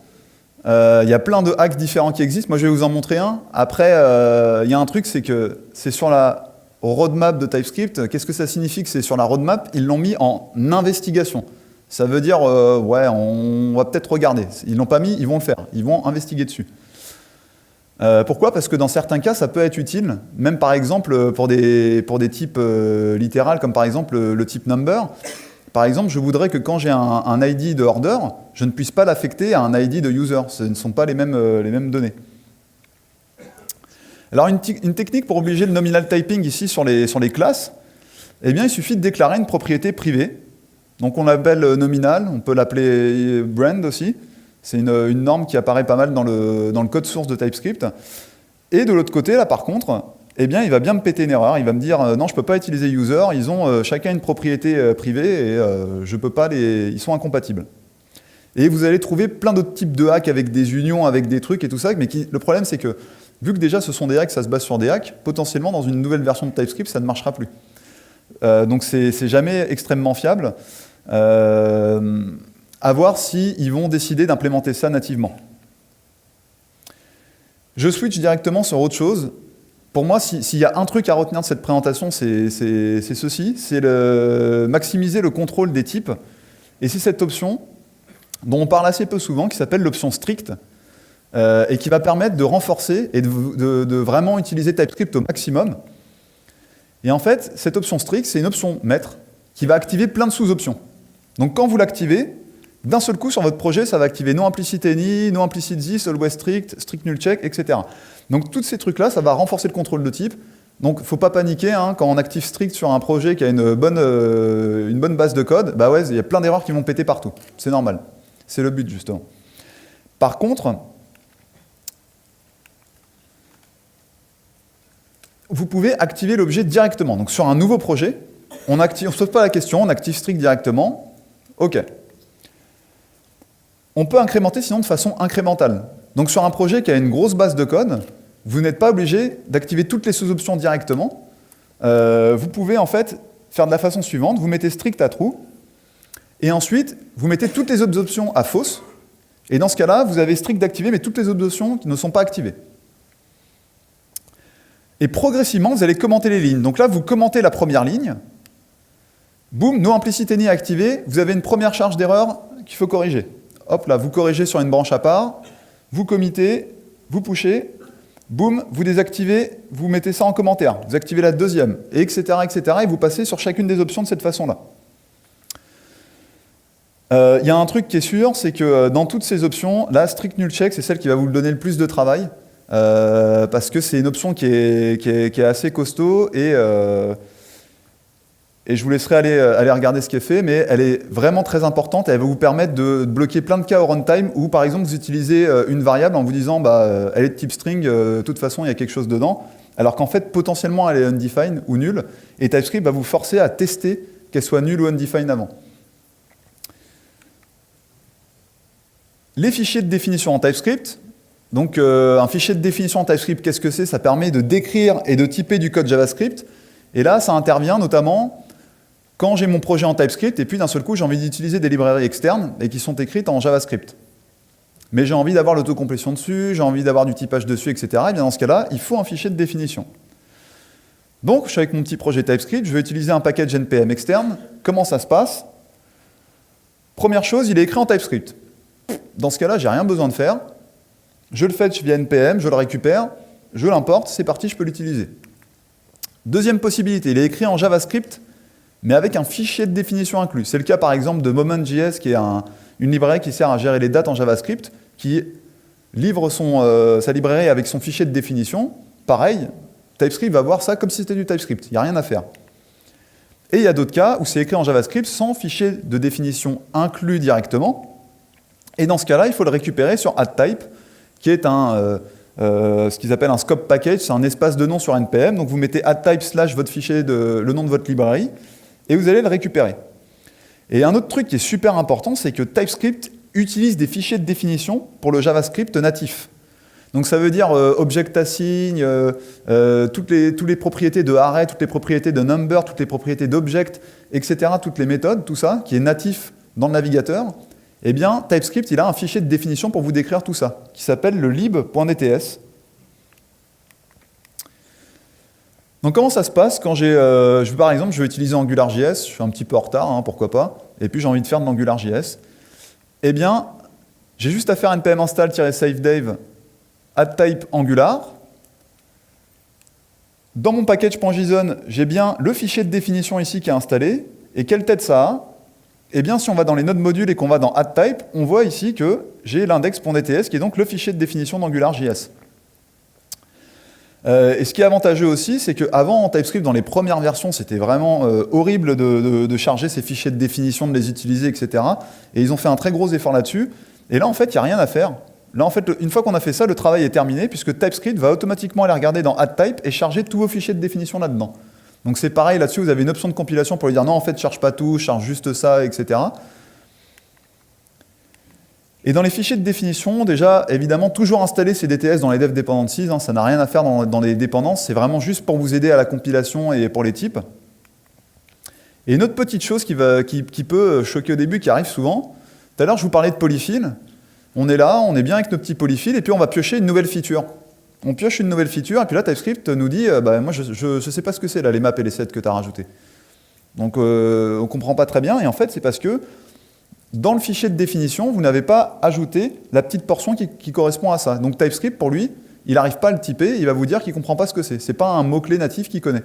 Il y a plein de hacks différents qui existent. Moi, je vais vous en montrer un. Après, il y a un truc, c'est que c'est sur la roadmap de TypeScript. Qu'est-ce que ça signifie que c'est sur la roadmap? Ils l'ont mis en investigation. Ça veut dire, ouais, on va peut-être regarder. Ils ne l'ont pas mis, ils vont le faire. Ils vont investiguer dessus. Pourquoi? Parce que dans certains cas, ça peut être utile, même par exemple pour des types littérales, comme par exemple le type number. Par exemple, je voudrais que quand j'ai un ID de order, je ne puisse pas l'affecter à un ID de user. Ce ne sont pas les mêmes données. Alors une technique pour obliger le nominal typing ici sur les classes, eh bien, il suffit de déclarer une propriété privée. Donc on l'appelle nominal, on peut l'appeler brand aussi. C'est une norme qui apparaît pas mal dans le code source de TypeScript. Et de l'autre côté, là par contre, eh bien, il va bien me péter une erreur. Il va me dire non, je ne peux pas utiliser user, ils ont chacun une propriété privée et je peux pas ils sont incompatibles. Et vous allez trouver plein d'autres types de hacks avec des unions, avec des trucs et tout ça, mais le problème c'est que, vu que déjà ce sont des hacks, ça se base sur des hacks, potentiellement dans une nouvelle version de TypeScript, ça ne marchera plus. Donc c'est jamais extrêmement fiable. À voir s'ils vont décider d'implémenter ça nativement. Je switch directement sur autre chose. Pour moi, s'il y a un truc à retenir de cette présentation, c'est ceci, c'est maximiser le contrôle des types. Et c'est cette option dont on parle assez peu souvent, qui s'appelle l'option strict, et qui va permettre de renforcer et de vraiment utiliser TypeScript au maximum. Et en fait, cette option strict, c'est une option maître qui va activer plein de sous-options. Donc quand vous l'activez, d'un seul coup, sur votre projet, ça va activer no implicit any, no implicit this, always strict, strict null check, etc. Donc, tous ces trucs-là, ça va renforcer le contrôle de type. Donc, il ne faut pas paniquer hein, quand on active strict sur un projet qui a une bonne base de code. Bah ouais, il y a plein d'erreurs qui vont péter partout. C'est normal. C'est le but, justement. Par contre, vous pouvez activer l'objet directement. Donc, sur un nouveau projet, on ne se pose pas la question, on active strict directement. OK. On peut incrémenter sinon de façon incrémentale. Donc sur un projet qui a une grosse base de code, vous n'êtes pas obligé d'activer toutes les sous-options directement. Vous pouvez en fait faire de la façon suivante, vous mettez strict à true, et ensuite vous mettez toutes les autres options à false, et dans ce cas-là, vous avez strict d'activer, mais toutes les autres options qui ne sont pas activées. Et progressivement, vous allez commenter les lignes. Donc là, vous commentez la première ligne, boum, no implicit any activé, vous avez une première charge d'erreur qu'il faut corriger. Hop là, vous corrigez sur une branche à part, vous committez, vous pushez, boum, vous désactivez, vous mettez ça en commentaire, vous activez la deuxième, et etc., etc., et vous passez sur chacune des options de cette façon-là. Il y a un truc qui est sûr, c'est que dans toutes ces options, la strict null check, c'est celle qui va vous donner le plus de travail, parce que c'est une option qui est assez costaud, et et je vous laisserai aller regarder ce qui est fait, mais elle est vraiment très importante et elle va vous permettre de bloquer plein de cas au runtime où, par exemple, vous utilisez une variable en vous disant elle est de type string, de toute façon, il y a quelque chose dedans, alors qu'en fait, potentiellement, elle est undefined ou nulle, et TypeScript va vous forcer à tester qu'elle soit nulle ou undefined avant. Les fichiers de définition en TypeScript. Donc, un fichier de définition en TypeScript, qu'est-ce que c'est? Ça permet de décrire et de typer du code JavaScript. Et là, ça intervient notamment quand j'ai mon projet en TypeScript et puis d'un seul coup, j'ai envie d'utiliser des librairies externes et qui sont écrites en JavaScript. Mais j'ai envie d'avoir l'autocomplétion dessus, j'ai envie d'avoir du typage dessus, etc. Et bien dans ce cas-là, il faut un fichier de définition. Donc, je suis avec mon petit projet TypeScript, je vais utiliser un package NPM externe. Comment ça se passe? Première chose, il est écrit en TypeScript. Dans ce cas-là, j'ai rien besoin de faire. Je le fetch via NPM, je le récupère, je l'importe, c'est parti, je peux l'utiliser. Deuxième possibilité, il est écrit en JavaScript, mais avec un fichier de définition inclus. C'est le cas par exemple de Moment.js, qui est une librairie qui sert à gérer les dates en JavaScript, qui livre sa librairie avec son fichier de définition. Pareil, TypeScript va voir ça comme si c'était du TypeScript, il n'y a rien à faire. Et il y a d'autres cas où c'est écrit en JavaScript sans fichier de définition inclus directement. Et dans ce cas-là, il faut le récupérer sur addType, qui est ce qu'ils appellent un scope package, c'est un espace de nom sur NPM. Donc vous mettez addType / votre fichier, le nom de votre librairie, et vous allez le récupérer. Et un autre truc qui est super important, c'est que TypeScript utilise des fichiers de définition pour le JavaScript natif. Donc ça veut dire object assign, toutes les propriétés de array, toutes les propriétés de number, toutes les propriétés d'object, etc., toutes les méthodes, tout ça, qui est natif dans le navigateur. Eh bien, TypeScript, il a un fichier de définition pour vous décrire tout ça, qui s'appelle le lib.dts. Donc comment ça se passe quand par exemple, je vais utiliser AngularJS, je suis un petit peu en retard, pourquoi pas, et puis j'ai envie de faire de l'AngularJS. Eh bien, j'ai juste à faire npm install-savedave addType Angular. Dans mon package.json, j'ai bien le fichier de définition ici qui est installé, et quelle tête ça a? Eh bien, si on va dans les nodes modules et qu'on va dans addType, on voit ici que j'ai l'index.dts qui est donc le fichier de définition d'AngularJS. Et ce qui est avantageux aussi, c'est qu'avant en TypeScript, dans les premières versions, c'était vraiment horrible de charger ces fichiers de définition, de les utiliser, etc. Et ils ont fait un très gros effort là-dessus. Et là, en fait, il n'y a rien à faire. Là, en fait, une fois qu'on a fait ça, le travail est terminé, puisque TypeScript va automatiquement aller regarder dans addType et charger tous vos fichiers de définition là-dedans. Donc c'est pareil, là-dessus, vous avez une option de compilation pour lui dire non, en fait, ne charge pas tout, charge juste ça, etc. Et dans les fichiers de définition, déjà, évidemment, toujours installer ces DTS dans les dev dependencies, ça n'a rien à faire dans les dépendances, c'est vraiment juste pour vous aider à la compilation et pour les types. Et une autre petite chose qui peut choquer au début, qui arrive souvent, tout à l'heure, je vous parlais de polyfill. On est là, on est bien avec nos petits polyfills, et puis on va piocher une nouvelle feature. On pioche une nouvelle feature, et puis là, TypeScript nous dit moi, je ne sais pas ce que c'est, là, les maps et les sets que tu as rajoutés. Donc, on ne comprend pas très bien, et en fait, c'est parce que dans le fichier de définition, vous n'avez pas ajouté la petite portion qui correspond à ça. Donc, TypeScript, pour lui, il n'arrive pas à le typer, il va vous dire qu'il ne comprend pas ce que c'est. Ce n'est pas un mot-clé natif qu'il connaît.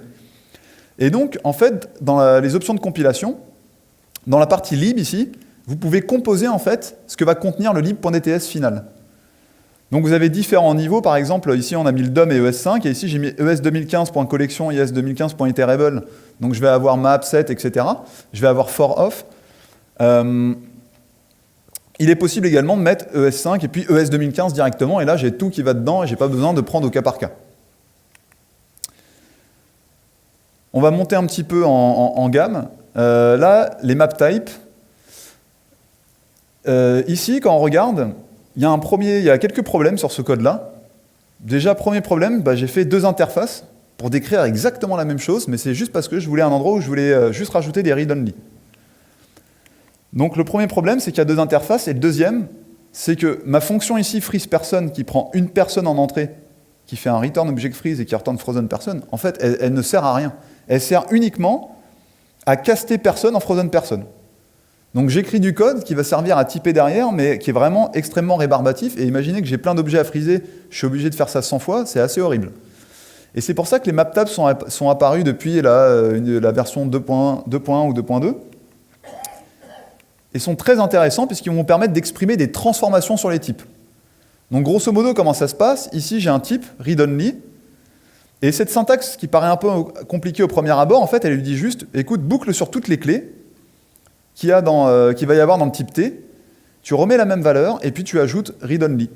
Et donc, en fait, dans les options de compilation, dans la partie lib, ici, vous pouvez composer, en fait, ce que va contenir le lib.dts final. Donc vous avez différents niveaux, par exemple, ici on a mis le DOM et ES5, et ici j'ai mis ES2015.collection, ES2015.iterable, donc je vais avoir map, set, etc. Je vais avoir for off. Il est possible également de mettre ES5 et puis ES2015 directement, et là j'ai tout qui va dedans, et j'ai pas besoin de prendre au cas par cas. On va monter un petit peu en gamme. Là, les map types. Ici, quand on regarde, il y a quelques problèmes sur ce code-là. Déjà, premier problème, j'ai fait deux interfaces pour décrire exactement la même chose, mais c'est juste parce que je voulais un endroit où je voulais juste rajouter des read-only. Donc le premier problème, c'est qu'il y a deux interfaces, et le deuxième, c'est que ma fonction ici, freezePerson, qui prend une personne en entrée, qui fait un return object freeze et qui return frozen person, en fait, elle ne sert à rien. Elle sert uniquement à caster personne en frozen person. Donc j'écris du code qui va servir à typer derrière, mais qui est vraiment extrêmement rébarbatif. Et imaginez que j'ai plein d'objets à friser, je suis obligé de faire ça 100 fois, c'est assez horrible. Et c'est pour ça que les map tabs sont apparus depuis la version 2.1 ou 2.2. Et sont très intéressants puisqu'ils vont permettre d'exprimer des transformations sur les types. Donc grosso modo, comment ça se passe? Ici, j'ai un type, read-only. Et cette syntaxe, qui paraît un peu compliquée au premier abord, en fait, elle lui dit juste, écoute, boucle sur toutes les clés qu'il va y avoir dans le type T, tu remets la même valeur, et puis tu ajoutes read-only.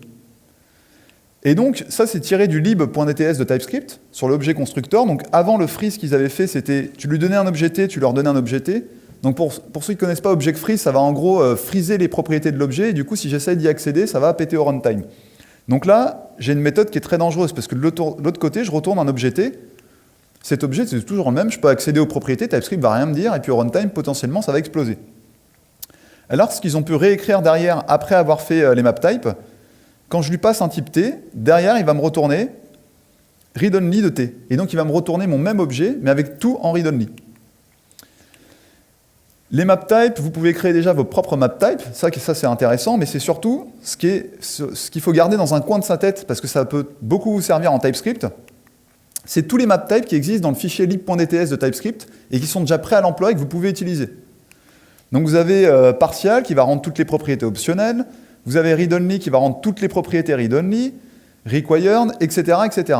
Et donc, ça, c'est tiré du lib.dts de TypeScript, sur l'objet constructeur. Donc, avant, le freeze qu'ils avaient fait, c'était, tu lui donnais un objet T, tu leur donnais un objet T. Donc, pour ceux qui ne connaissent pas Object Freeze, ça va en gros freezer les propriétés de l'objet, et du coup, si j'essaie d'y accéder, ça va péter au runtime. Donc là, j'ai une méthode qui est très dangereuse, parce que de l'autre côté, je retourne un objet T. Cet objet, c'est toujours le même, je peux accéder aux propriétés, TypeScript va rien me dire, et puis au runtime, potentiellement, ça va exploser. Alors, ce qu'ils ont pu réécrire derrière, après avoir fait les map types, quand je lui passe un type T, derrière, il va me retourner read-only de T. Et donc, il va me retourner mon même objet, mais avec tout en read-only. Les map types, vous pouvez créer déjà vos propres map types. Ça c'est intéressant, mais c'est surtout ce qu'il faut garder dans un coin de sa tête, parce que ça peut beaucoup vous servir en TypeScript. C'est tous les map types qui existent dans le fichier lib.dts de TypeScript et qui sont déjà prêts à l'emploi et que vous pouvez utiliser. Donc vous avez partial qui va rendre toutes les propriétés optionnelles, vous avez read-only qui va rendre toutes les propriétés read-only, required, etc., etc.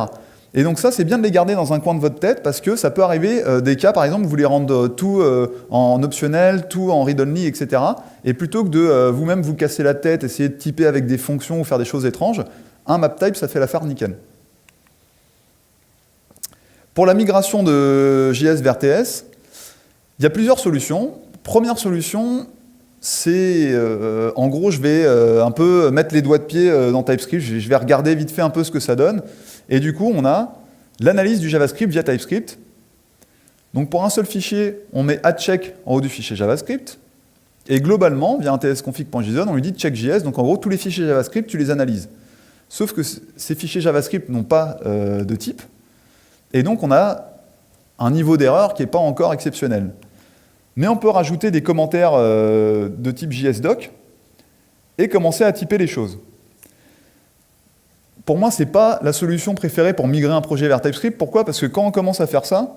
Et donc ça, c'est bien de les garder dans un coin de votre tête parce que ça peut arriver des cas, par exemple, vous voulez rendre tout en optionnel, tout en read-only, etc. Et plutôt que de vous-même vous casser la tête, essayer de typer avec des fonctions ou faire des choses étranges, un map type, ça fait l'affaire nickel. Pour la migration de JS vers TS, il y a plusieurs solutions. Première solution, c'est en gros, je vais un peu mettre les doigts de pied dans TypeScript, je vais regarder vite fait un peu ce que ça donne. Et du coup, on a l'analyse du JavaScript via TypeScript. Donc pour un seul fichier, on met @check en haut du fichier JavaScript. Et globalement, via un tsconfig.json, on lui dit check.js. Donc en gros, tous les fichiers JavaScript, tu les analyses. Sauf que ces fichiers JavaScript n'ont pas de type. Et donc on a un niveau d'erreur qui n'est pas encore exceptionnel. Mais on peut rajouter des commentaires de type JSDoc et commencer à typer les choses. Pour moi, ce n'est pas la solution préférée pour migrer un projet vers TypeScript. Pourquoi? Parce que quand on commence à faire ça,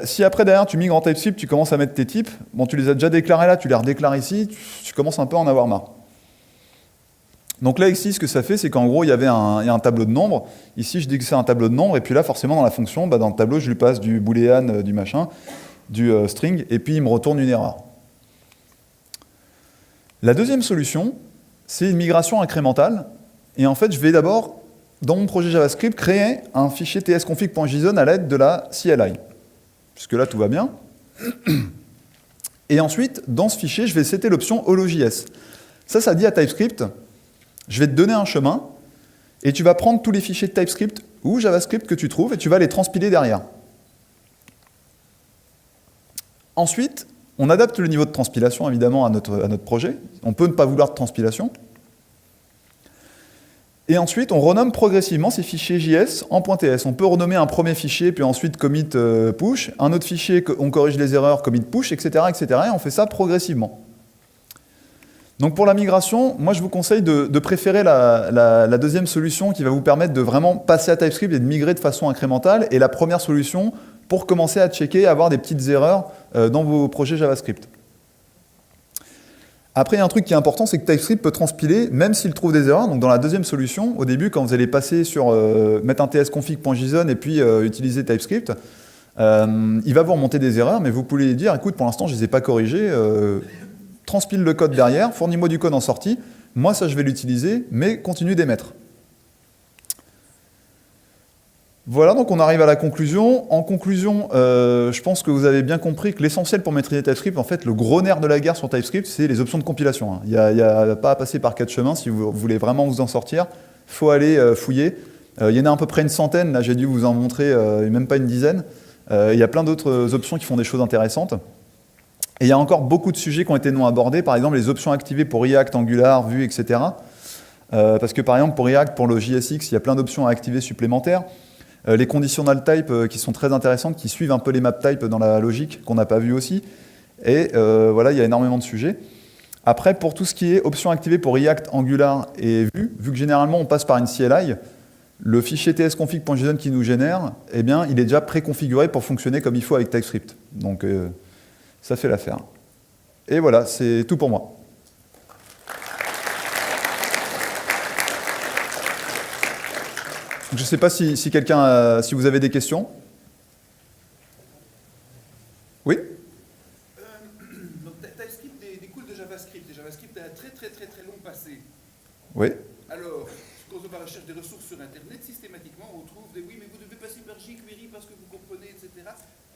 si après derrière tu migres en TypeScript, tu commences à mettre tes types, bon, tu les as déjà déclarés là, tu les redéclares ici, tu commences un peu à en avoir marre. Donc là, ici, ce que ça fait, c'est qu'en gros, il y a un tableau de nombres. Ici, je dis que c'est un tableau de nombres, et puis là, forcément, dans la fonction, dans le tableau, je lui passe du boolean, du machin, du string, et puis il me retourne une erreur. La deuxième solution, c'est une migration incrémentale. Et en fait, je vais d'abord, dans mon projet JavaScript, créer un fichier tsconfig.json à l'aide de la CLI. Jusque là, tout va bien. Et ensuite, dans ce fichier, je vais setter l'option holo.js. Ça dit à TypeScript, je vais te donner un chemin, et tu vas prendre tous les fichiers de TypeScript ou JavaScript que tu trouves, et tu vas les transpiler derrière. Ensuite, on adapte le niveau de transpilation, évidemment, à notre projet. On peut ne pas vouloir de transpilation. Et ensuite, on renomme progressivement ces fichiers JS en .ts. On peut renommer un premier fichier, puis ensuite commit push, un autre fichier, on corrige les erreurs, commit push, etc., etc. Et on fait ça progressivement. Donc pour la migration, moi je vous conseille de préférer la deuxième solution qui va vous permettre de vraiment passer à TypeScript et de migrer de façon incrémentale, et la première solution pour commencer à checker, à avoir des petites erreurs dans vos projets JavaScript. Après, il y a un truc qui est important, c'est que TypeScript peut transpiler, même s'il trouve des erreurs. Donc dans la deuxième solution, au début, quand vous allez passer sur mettre un tsconfig.json et puis utiliser TypeScript, il va vous remonter des erreurs, mais vous pouvez lui dire, écoute, pour l'instant, je ne les ai pas corrigées, transpile le code derrière, fournis-moi du code en sortie, moi ça je vais l'utiliser, mais continue d'émettre. Voilà, donc on arrive à la conclusion. En conclusion, je pense que vous avez bien compris que l'essentiel pour maîtriser TypeScript, en fait, le gros nerf de la guerre sur TypeScript, c'est les options de compilation, hein. Il n'y a pas à passer par 4 chemins. Si vous voulez vraiment vous en sortir, il faut aller fouiller. Il y en a à peu près une centaine, là j'ai dû vous en montrer même pas une dizaine. Il y a plein d'autres options qui font des choses intéressantes. Et il y a encore beaucoup de sujets qui ont été non abordés, par exemple les options activées pour React, Angular, Vue, etc. Parce que par exemple pour React, pour le JSX, il y a plein d'options à activer supplémentaires. Les conditional types qui sont très intéressantes, qui suivent un peu les map types dans la logique, qu'on n'a pas vu aussi. Et voilà, il y a énormément de sujets. Après, pour tout ce qui est options activées pour React, Angular et Vue, vu que généralement on passe par une CLI, le fichier tsconfig.json qui nous génère, eh bien, il est déjà préconfiguré pour fonctionner comme il faut avec TypeScript. Donc ça fait l'affaire. Et voilà, c'est tout pour moi. Je ne sais pas si si vous avez des questions. Oui? Donc TypeScript découle de JavaScript, et JavaScript a un très long passé. Oui. Alors, quand on va rechercher des ressources sur Internet, systématiquement on trouve des oui, mais vous devez passer par jQuery parce que vous comprenez, etc.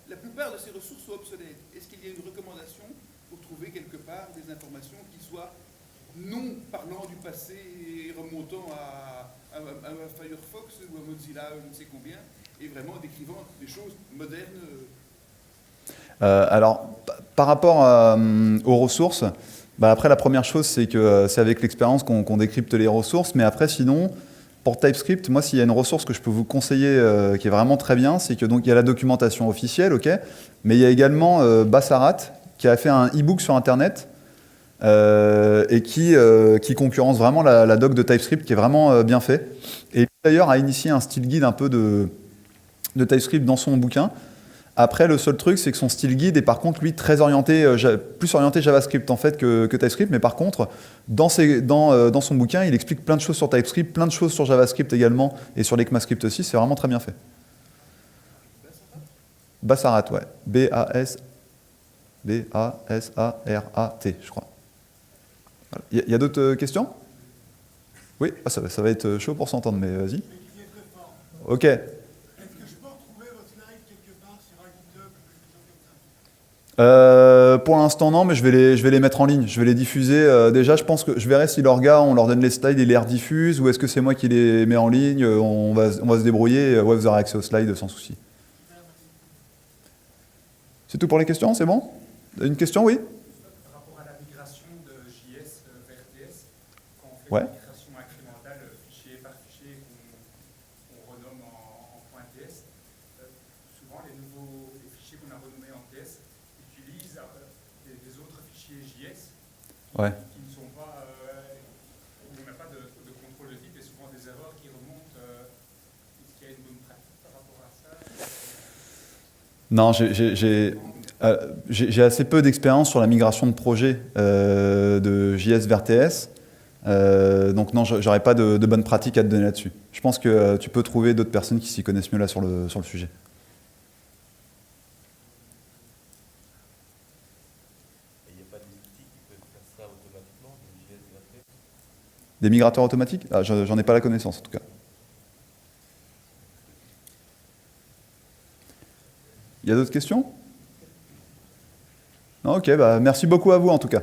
La plupart de ces ressources sont obsolètes. Est-ce qu'il y a une recommandation pour trouver quelque part des informations qui soient non parlant du passé et remontant à Firefox ou à Mozilla, je ne sais combien, et vraiment décrivant des choses modernes? Alors, par rapport aux ressources, bah après la première chose, c'est que c'est avec l'expérience qu'on décrypte les ressources, mais après sinon, pour TypeScript, moi s'il y a une ressource que je peux vous conseiller qui est vraiment très bien, c'est que donc il y a la documentation officielle, ok, mais il y a également Bassarat qui a fait un e-book sur Internet et qui concurrence vraiment la doc de TypeScript qui est vraiment bien fait. Et d'ailleurs a initié un style guide un peu de TypeScript dans son bouquin. Après, le seul truc, c'est que son style guide est par contre, lui, très orienté, plus orienté JavaScript en fait que TypeScript. Mais par contre, dans son bouquin, il explique plein de choses sur TypeScript, plein de choses sur JavaScript également, et sur l'ECMAScript aussi. C'est vraiment très bien fait. Bassarat, ouais. B-A-S-A-R-A-T, je crois. Il y a d'autres questions? Oui, ah, ça va être chaud pour s'entendre, mais vas-y. Ok. Pour l'instant non, mais je vais les mettre en ligne, je vais les diffuser. Déjà, je pense que je verrai si l'orga, on leur donne les slides, ils les rediffusent, ou est-ce que c'est moi qui les mets en ligne, on va se débrouiller, ouais, vous aurez accès aux slides sans souci. C'est tout pour les questions, c'est bon? Une question, oui? Par rapport à la migration de JS vers TS, quand on fait Ouais. une migration incrémentale fichier par fichier qu'on renomme en .ts, souvent les fichiers qu'on a renommés en TS utilisent des autres fichiers JS Ouais. qui ne sont pas, où on n'a pas de contrôle de type et souvent des erreurs qui remontent. Est-ce qu'il y a une bonne pratique par rapport à ça? Non, j'ai assez peu d'expérience sur la migration de projet de JS vers TS. Donc non, j'aurais pas de bonnes pratiques à te donner là-dessus. Je pense que tu peux trouver d'autres personnes qui s'y connaissent mieux là sur le sujet. Il n'y a pas des outils qui peuvent faire ça automatiquement, de JS vers TS? Des migrateurs automatiques? Ah, j'en ai pas la connaissance en tout cas. Il y a d'autres questions? Non, ok, bah merci beaucoup à vous en tout cas.